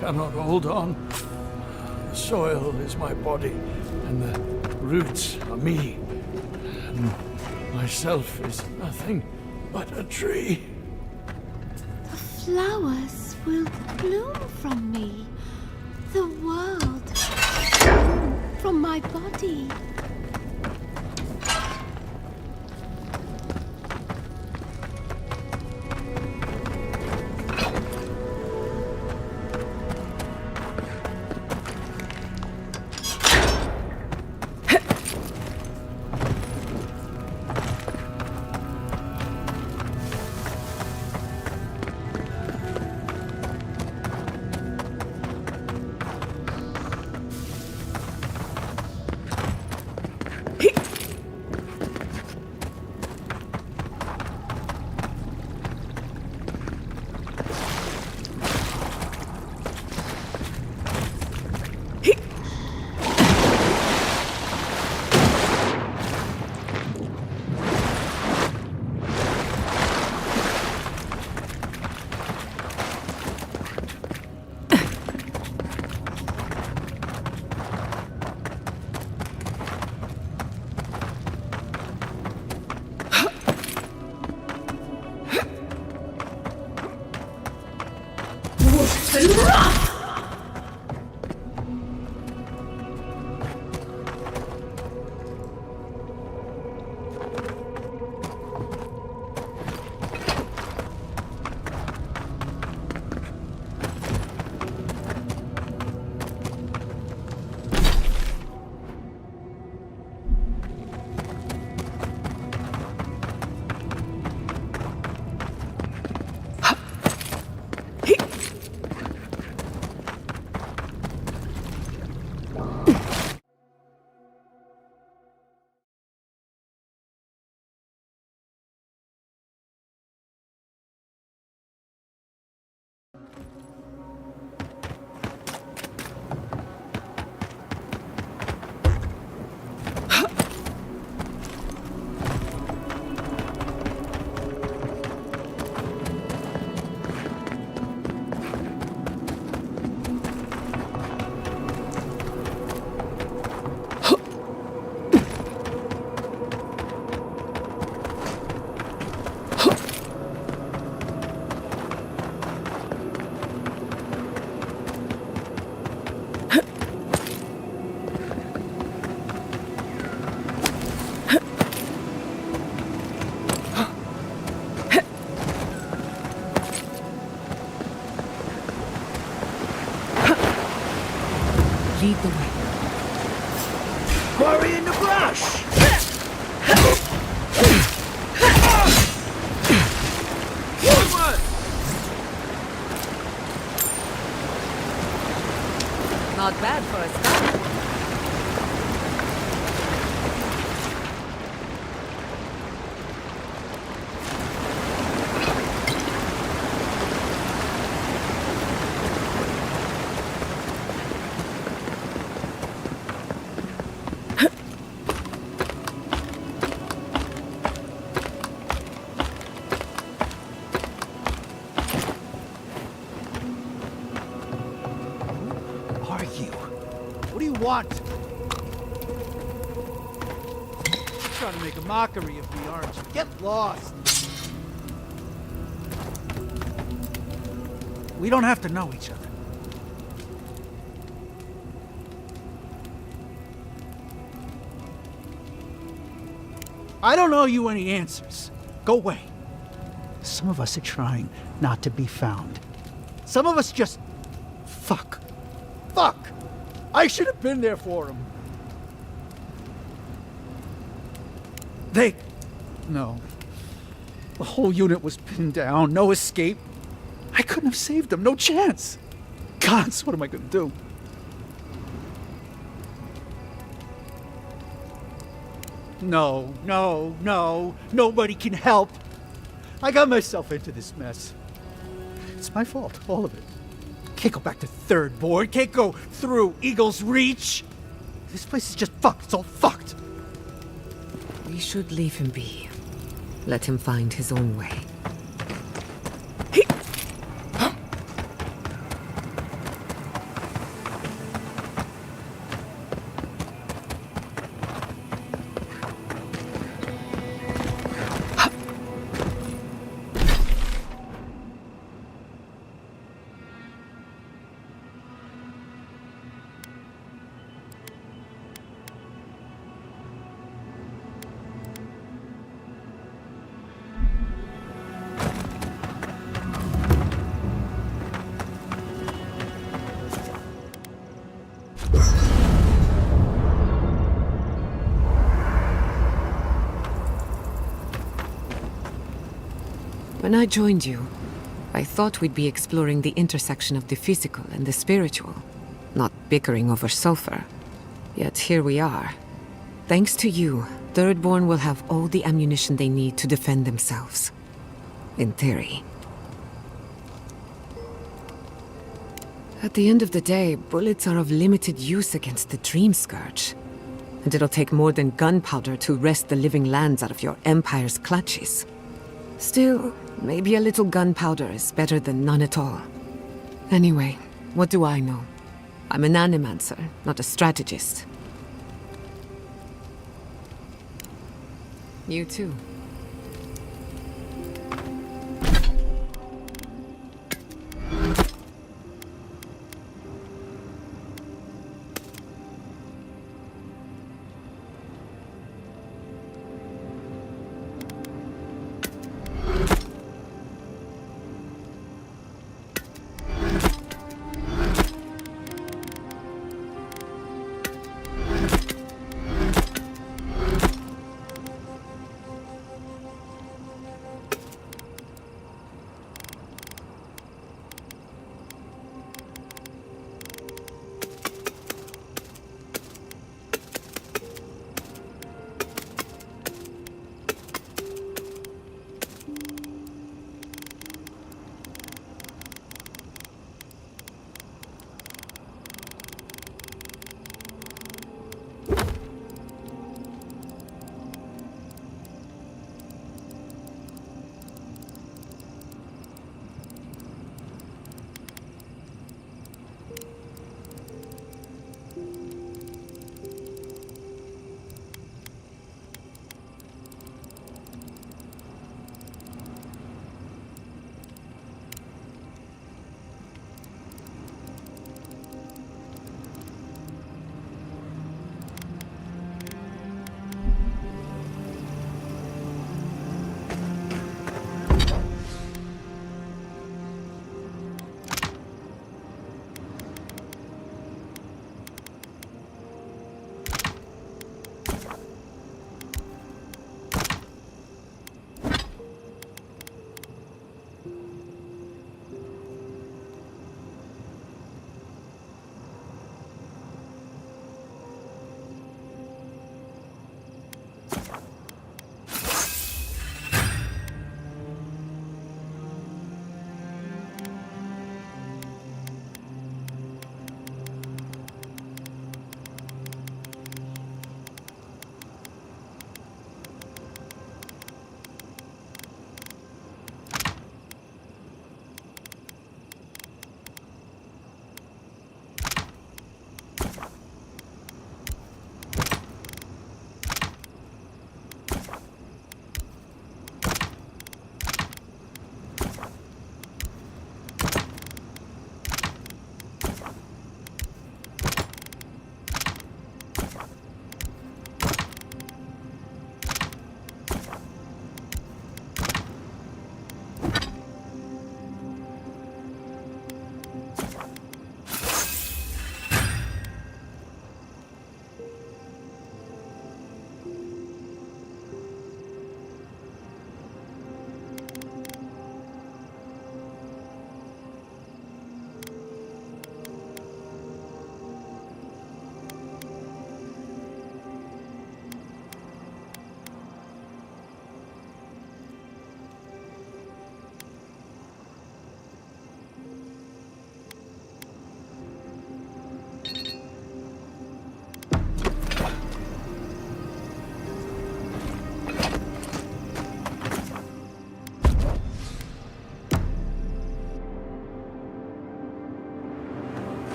cannot hold on. The soil is my body, and the roots are me. And myself is nothing but a tree. The flowers will bloom from me. The world from my body. Lead the way. Quarry in the brush! Not bad for a start. Want? Trying to make a mockery of me, aren't you? Get lost. We don't have to know each other. I don't owe you any answers. Go away. Some of us are trying not to be found. Some of us just... Fuck. Fuck! I should have been there for him. No. The whole unit was pinned down, no escape. I couldn't have saved them, no chance. Gods, what am I gonna do? No, nobody can help. I got myself into this mess. It's my fault, all of it. Can't go back to Third Board, can't go through Eagle's Reach. This place is just fucked, it's all fucked. We should leave him be. Let him find his own way. When I joined you, I thought we'd be exploring the intersection of the physical and the spiritual, not bickering over sulfur. Yet here we are. Thanks to you, Thirdborn will have all the ammunition they need to defend themselves. In theory. At the end of the day, bullets are of limited use against the Dream Scourge. And it'll take more than gunpowder to wrest the living lands out of your Empire's clutches. Still, maybe a little gunpowder is better than none at all. Anyway, what do I know? I'm an animancer, not a strategist. You too.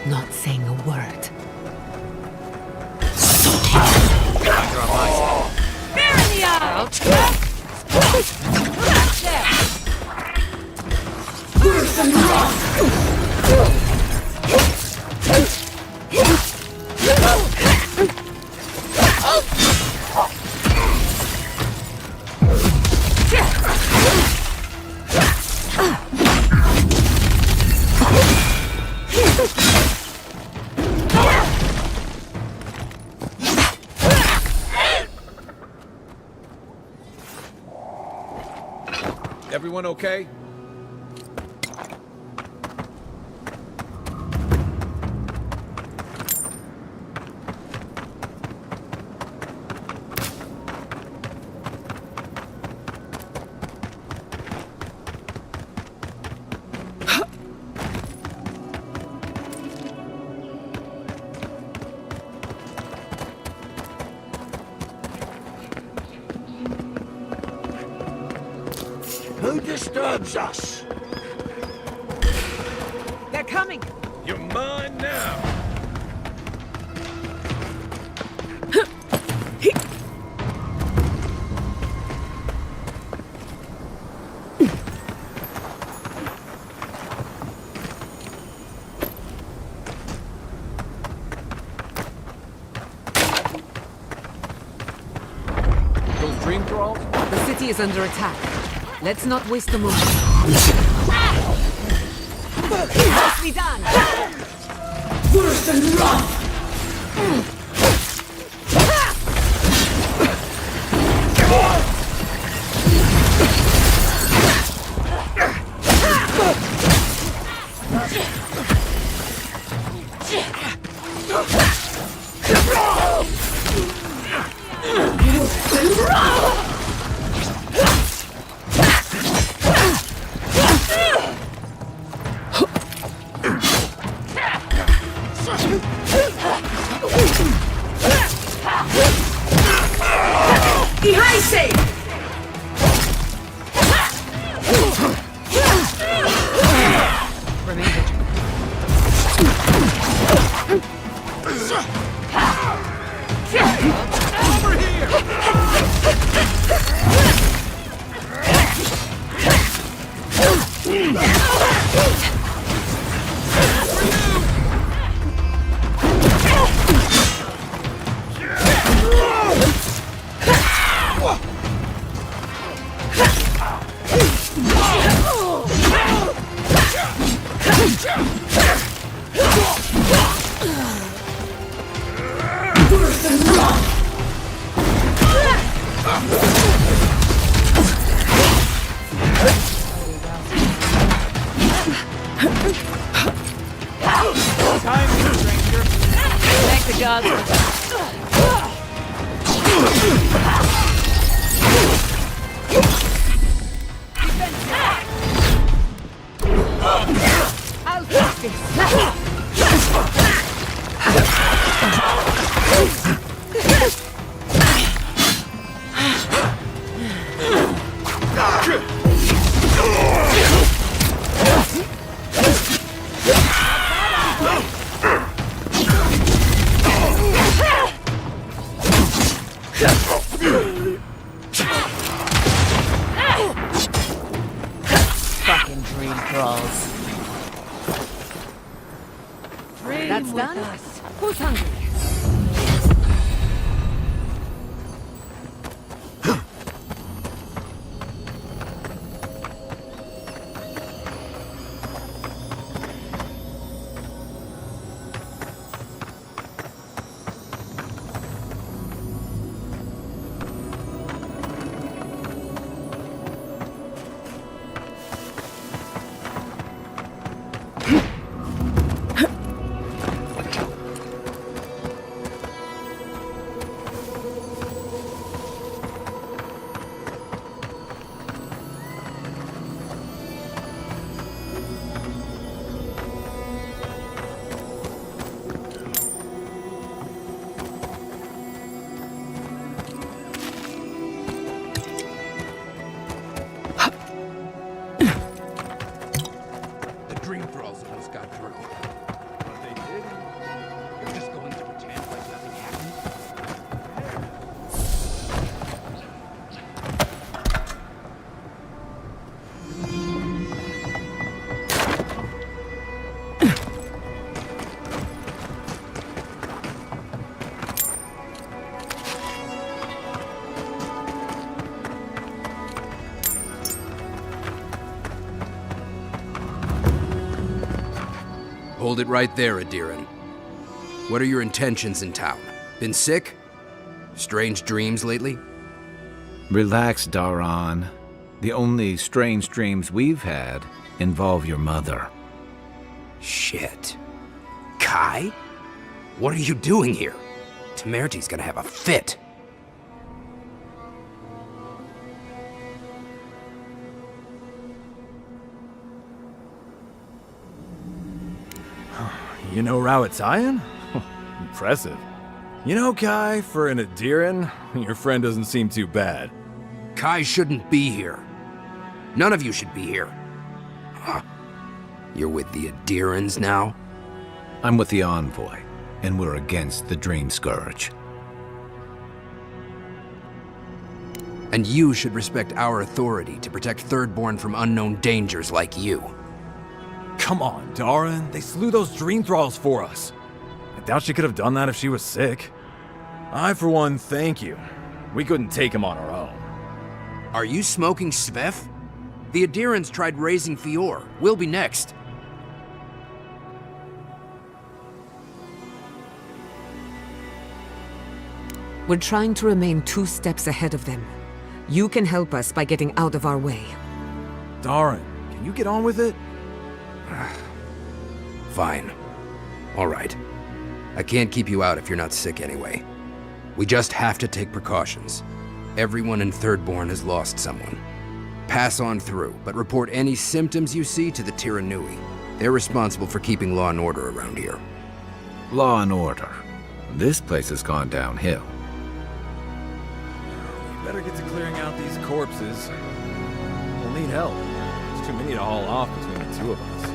not saying a word. You're on my side. Spear in the eye! Everyone okay? Who disturbs us? They're coming! You're mine now! Those dream thralls? The city is under attack. Let's not waste a moment. Nicely done! Worse than rough! Fucking dream thralls. That's done? Who's hungry? Hold it right there, Adiran. What are your intentions in town? Been sick? Strange dreams lately? Relax, Daran. The only strange dreams we've had involve your mother. Shit. Kai? What are you doing here? Temerty's gonna have a fit. You know Rawatayan? Impressive. You know, Kai, for an Adiran, your friend doesn't seem too bad. Kai shouldn't be here. None of you should be here. Huh. You're with the Adirans now? I'm with the Envoy, and we're against the Dream Scourge. And you should respect our authority to protect Thirdborn from unknown dangers like you. Come on, Daran. They slew those Dream Thralls for us. I doubt she could have done that if she was sick. I, for one, thank you. We couldn't take him on our own. Are you smoking Svef? The Adirans tried raising Fior. We'll be next. We're trying to remain 2 steps ahead of them. You can help us by getting out of our way. Daran, can you get on with it? Fine. All right. I can't keep you out if you're not sick anyway. We just have to take precautions. Everyone in Thirdborn has lost someone. Pass on through, but report any symptoms you see to the Tiranui. They're responsible for keeping law and order around here. Law and order. This place has gone downhill. We better get to clearing out these corpses. We'll need help. There's too many to haul off between the 2 of us.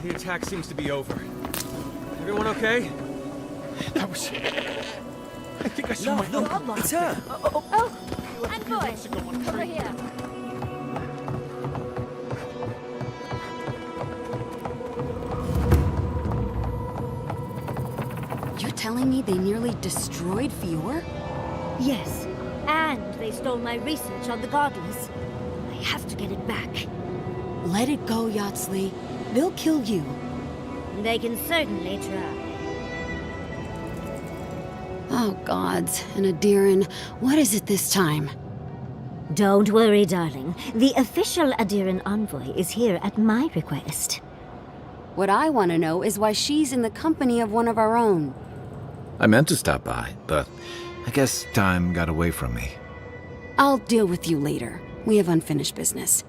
The attack seems to be over. Everyone okay? That was... I think I saw my uncle. It's her! Oh, Envoy! Over here. You're telling me they nearly destroyed Fior? Yes, and they stole my research on the Godless. I have to get it back. Let it go, Yatsley. They'll kill you. They can certainly try. Oh, gods. And Adiran, what is it this time? Don't worry, darling. The official Adiran envoy is here at my request. What I want to know is why she's in the company of one of our own. I meant to stop by, but I guess time got away from me. I'll deal with you later. We have unfinished business.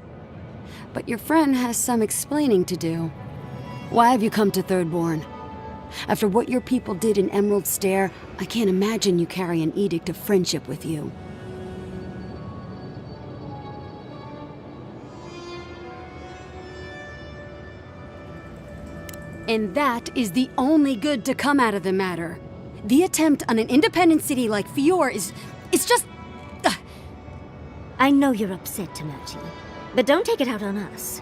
But your friend has some explaining to do. Why have you come to Thirdborn? After what your people did in Emerald Stair, I can't imagine you carry an edict of friendship with you. And that is the only good to come out of the matter. The attempt on an independent city like Fior it's just... I know you're upset, Temerty, but don't take it out on us.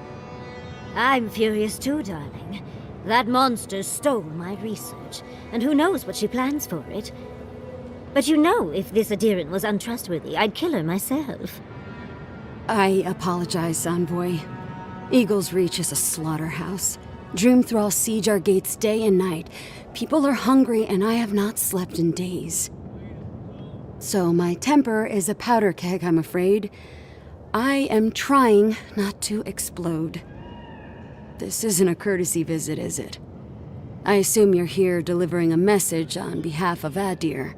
I'm furious too, darling. That monster stole my research, and who knows what she plans for it. But you know, if this Adiran was untrustworthy, I'd kill her myself. I apologize, Envoy. Eagle's Reach is a slaughterhouse. Dreamthralls siege our gates day and night. People are hungry, and I have not slept in days. So my temper is a powder keg, I'm afraid. I am trying not to explode. This isn't a courtesy visit, is it? I assume you're here delivering a message on behalf of Adir.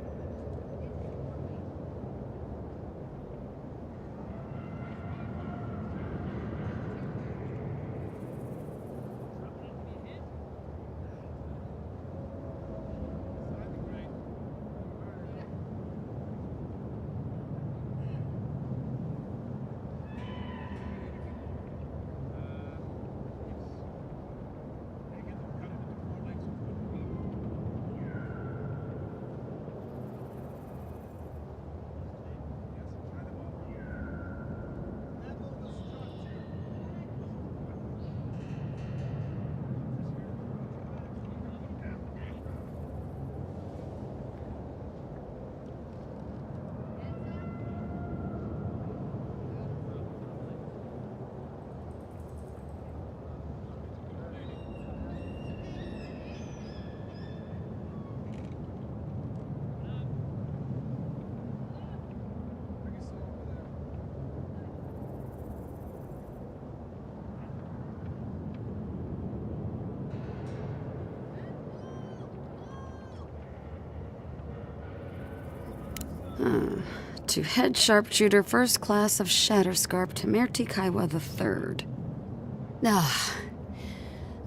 To head sharpshooter, first class of Shatterscarp, Temerty Kaiwa III.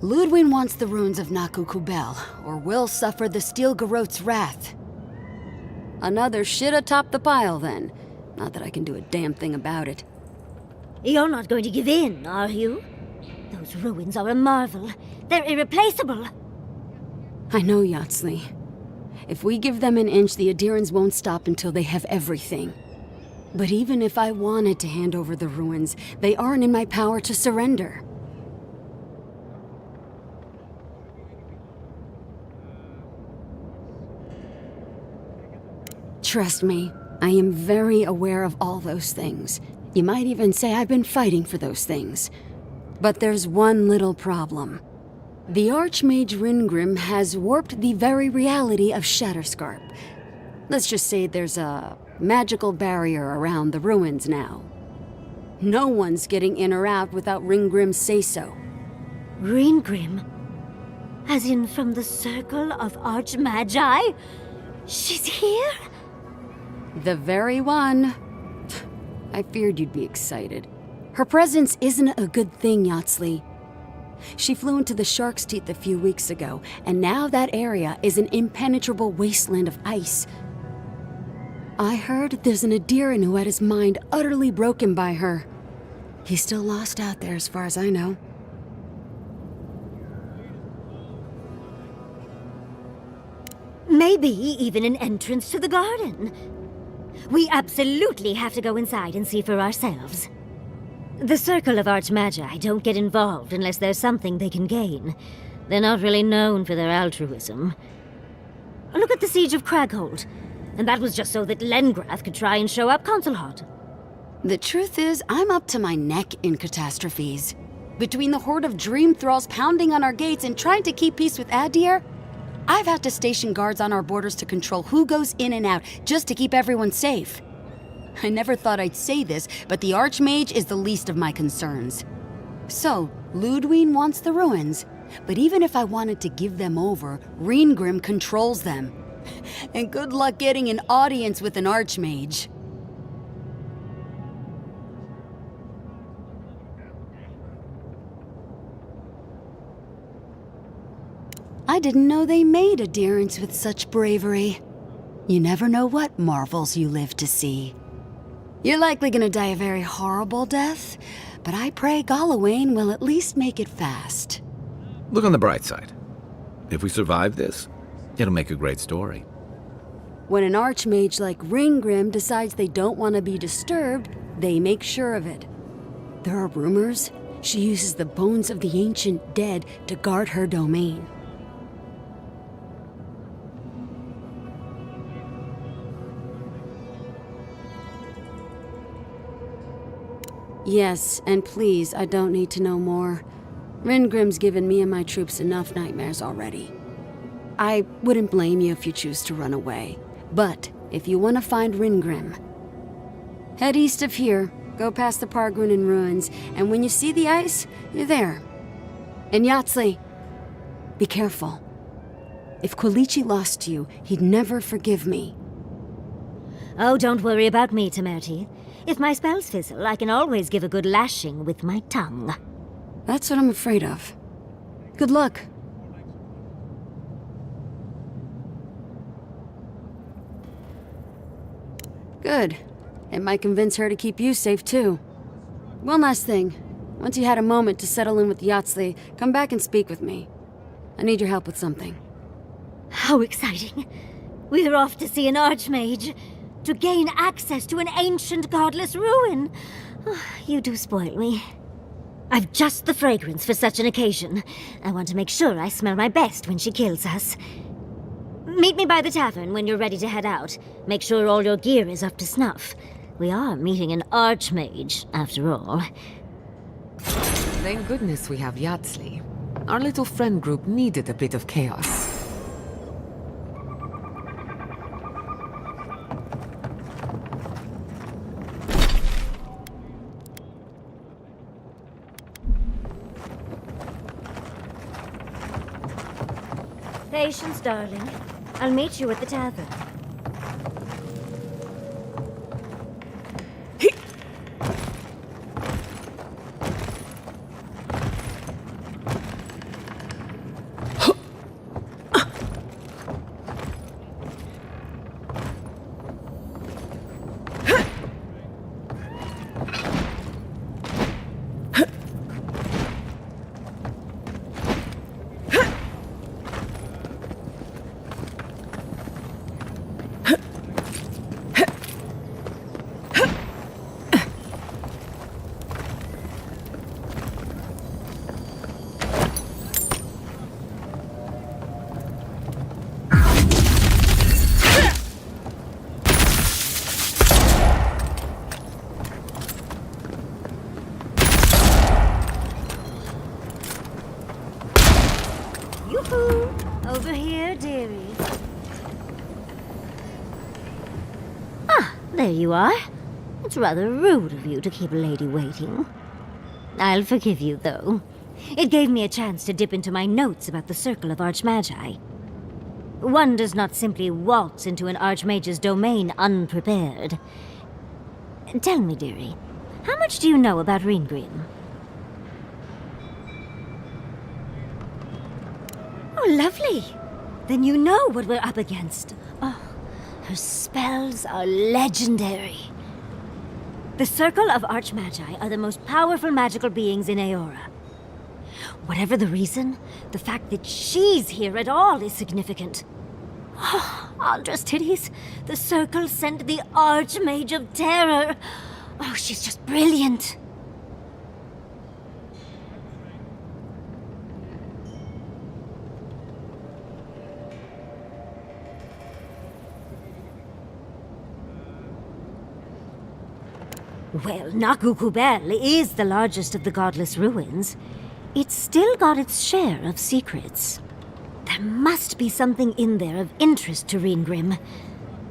Ludwig wants the ruins of Naku Kubel, or will suffer the Steel Garrote's wrath. Another shit atop the pile, then. Not that I can do a damn thing about it. You're not going to give in, are you? Those ruins are a marvel. They're irreplaceable. I know, Yatsley. If we give them an inch, the Adirans won't stop until they have everything. But even if I wanted to hand over the ruins, they aren't in my power to surrender. Trust me, I am very aware of all those things. You might even say I've been fighting for those things. But there's one little problem. The Archmage Ringrim has warped the very reality of Shatterscarp. Let's just say there's a magical barrier around the ruins now. No one's getting in or out without Ringgrim's say-so. Ringgrim? As in from the Circle of Archmagi? She's here? The very one. I feared you'd be excited. Her presence isn't a good thing, Yatsley. She flew into the Shark's Teeth a few weeks ago, and now that area is an impenetrable wasteland of ice. I heard there's an Adiran who had his mind utterly broken by her. He's still lost out there as far as I know. Maybe even an entrance to the garden. We absolutely have to go inside and see for ourselves. The Circle of Archmagi don't get involved unless there's something they can gain. They're not really known for their altruism. Look at the Siege of Craghold. And that was just so that Lengrath could try and show up Consul hot. The truth is, I'm up to my neck in catastrophes. Between the horde of dream thralls pounding on our gates and trying to keep peace with Adir, I've had to station guards on our borders to control who goes in and out, just to keep everyone safe. I never thought I'd say this, but the Archmage is the least of my concerns. So, Ludwig wants the ruins, but even if I wanted to give them over, Ringgrim controls them. And good luck getting an audience with an Archmage. I didn't know they made Adirans with such bravery. You never know what marvels you live to see. You're likely gonna die a very horrible death, but I pray Galawain will at least make it fast. Look on the bright side. If we survive this, it'll make a great story. When an Archmage like Ringgrim decides they don't want to be disturbed, they make sure of it. There are rumors she uses the bones of the ancient dead to guard her domain. Yes, and please, I don't need to know more. Ringgrim's given me and my troops enough nightmares already. I wouldn't blame you if you choose to run away. But if you want to find Ringgrim, head east of here, go past the Pargunin ruins, and when you see the ice, you're there. And Yatsley, be careful. If Quilichi lost you, he'd never forgive me. Oh, don't worry about me, Temerty. If my spells fizzle, I can always give a good lashing with my tongue. That's what I'm afraid of. Good luck. Good. It might convince her to keep you safe, too. One last thing. Once you had a moment to settle in with Yatsley, come back and speak with me. I need your help with something. How exciting. We're off to see an Archmage. To gain access to an ancient godless ruin. You do spoil me. I've just the fragrance for such an occasion. I want to make sure I smell my best when she kills us. Meet me by the tavern when you're ready to head out. Make sure all your gear is up to snuff. We are meeting an Archmage, after all. Thank goodness we have Yatsley. Our little friend group needed a bit of chaos. Patience, darling. I'll meet you at the tavern. There you are. It's rather rude of you to keep a lady waiting. I'll forgive you, though. It gave me a chance to dip into my notes about the Circle of Archmagi. One does not simply waltz into an Archmage's domain unprepared. Tell me, dearie, how much do you know about Reengrim? Oh, lovely. Then you know what we're up against. Oh, her spells are legendary. The Circle of Archmagi are the most powerful magical beings in Aora. Whatever the reason, the fact that she's here at all is significant. Oh, Andra's titties, the Circle sent the Archmage of Terror. Oh, she's just brilliant. Well, Nakukubel is the largest of the godless ruins. It's still got its share of secrets. There must be something in there of interest to Reengrim.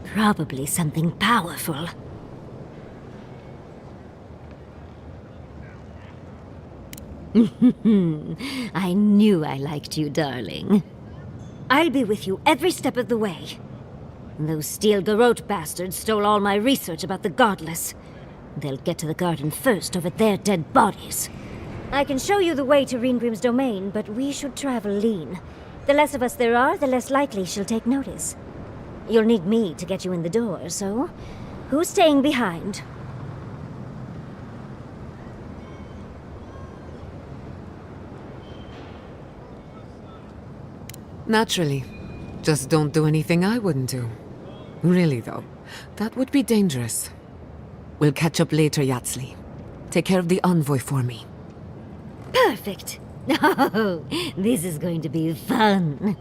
Probably something powerful. I knew I liked you, darling. I'll be with you every step of the way. Those Steel Garrote bastards stole all my research about the godless. They'll get to the garden first over their dead bodies. I can show you the way to Reengrim's domain, but we should travel lean. The less of us there are, the less likely she'll take notice. You'll need me to get you in the door, so who's staying behind? Naturally. Just don't do anything I wouldn't do. Really, though, that would be dangerous. We'll catch up later, Yatsli. Take care of the envoy for me. Perfect. Oh, this is going to be fun.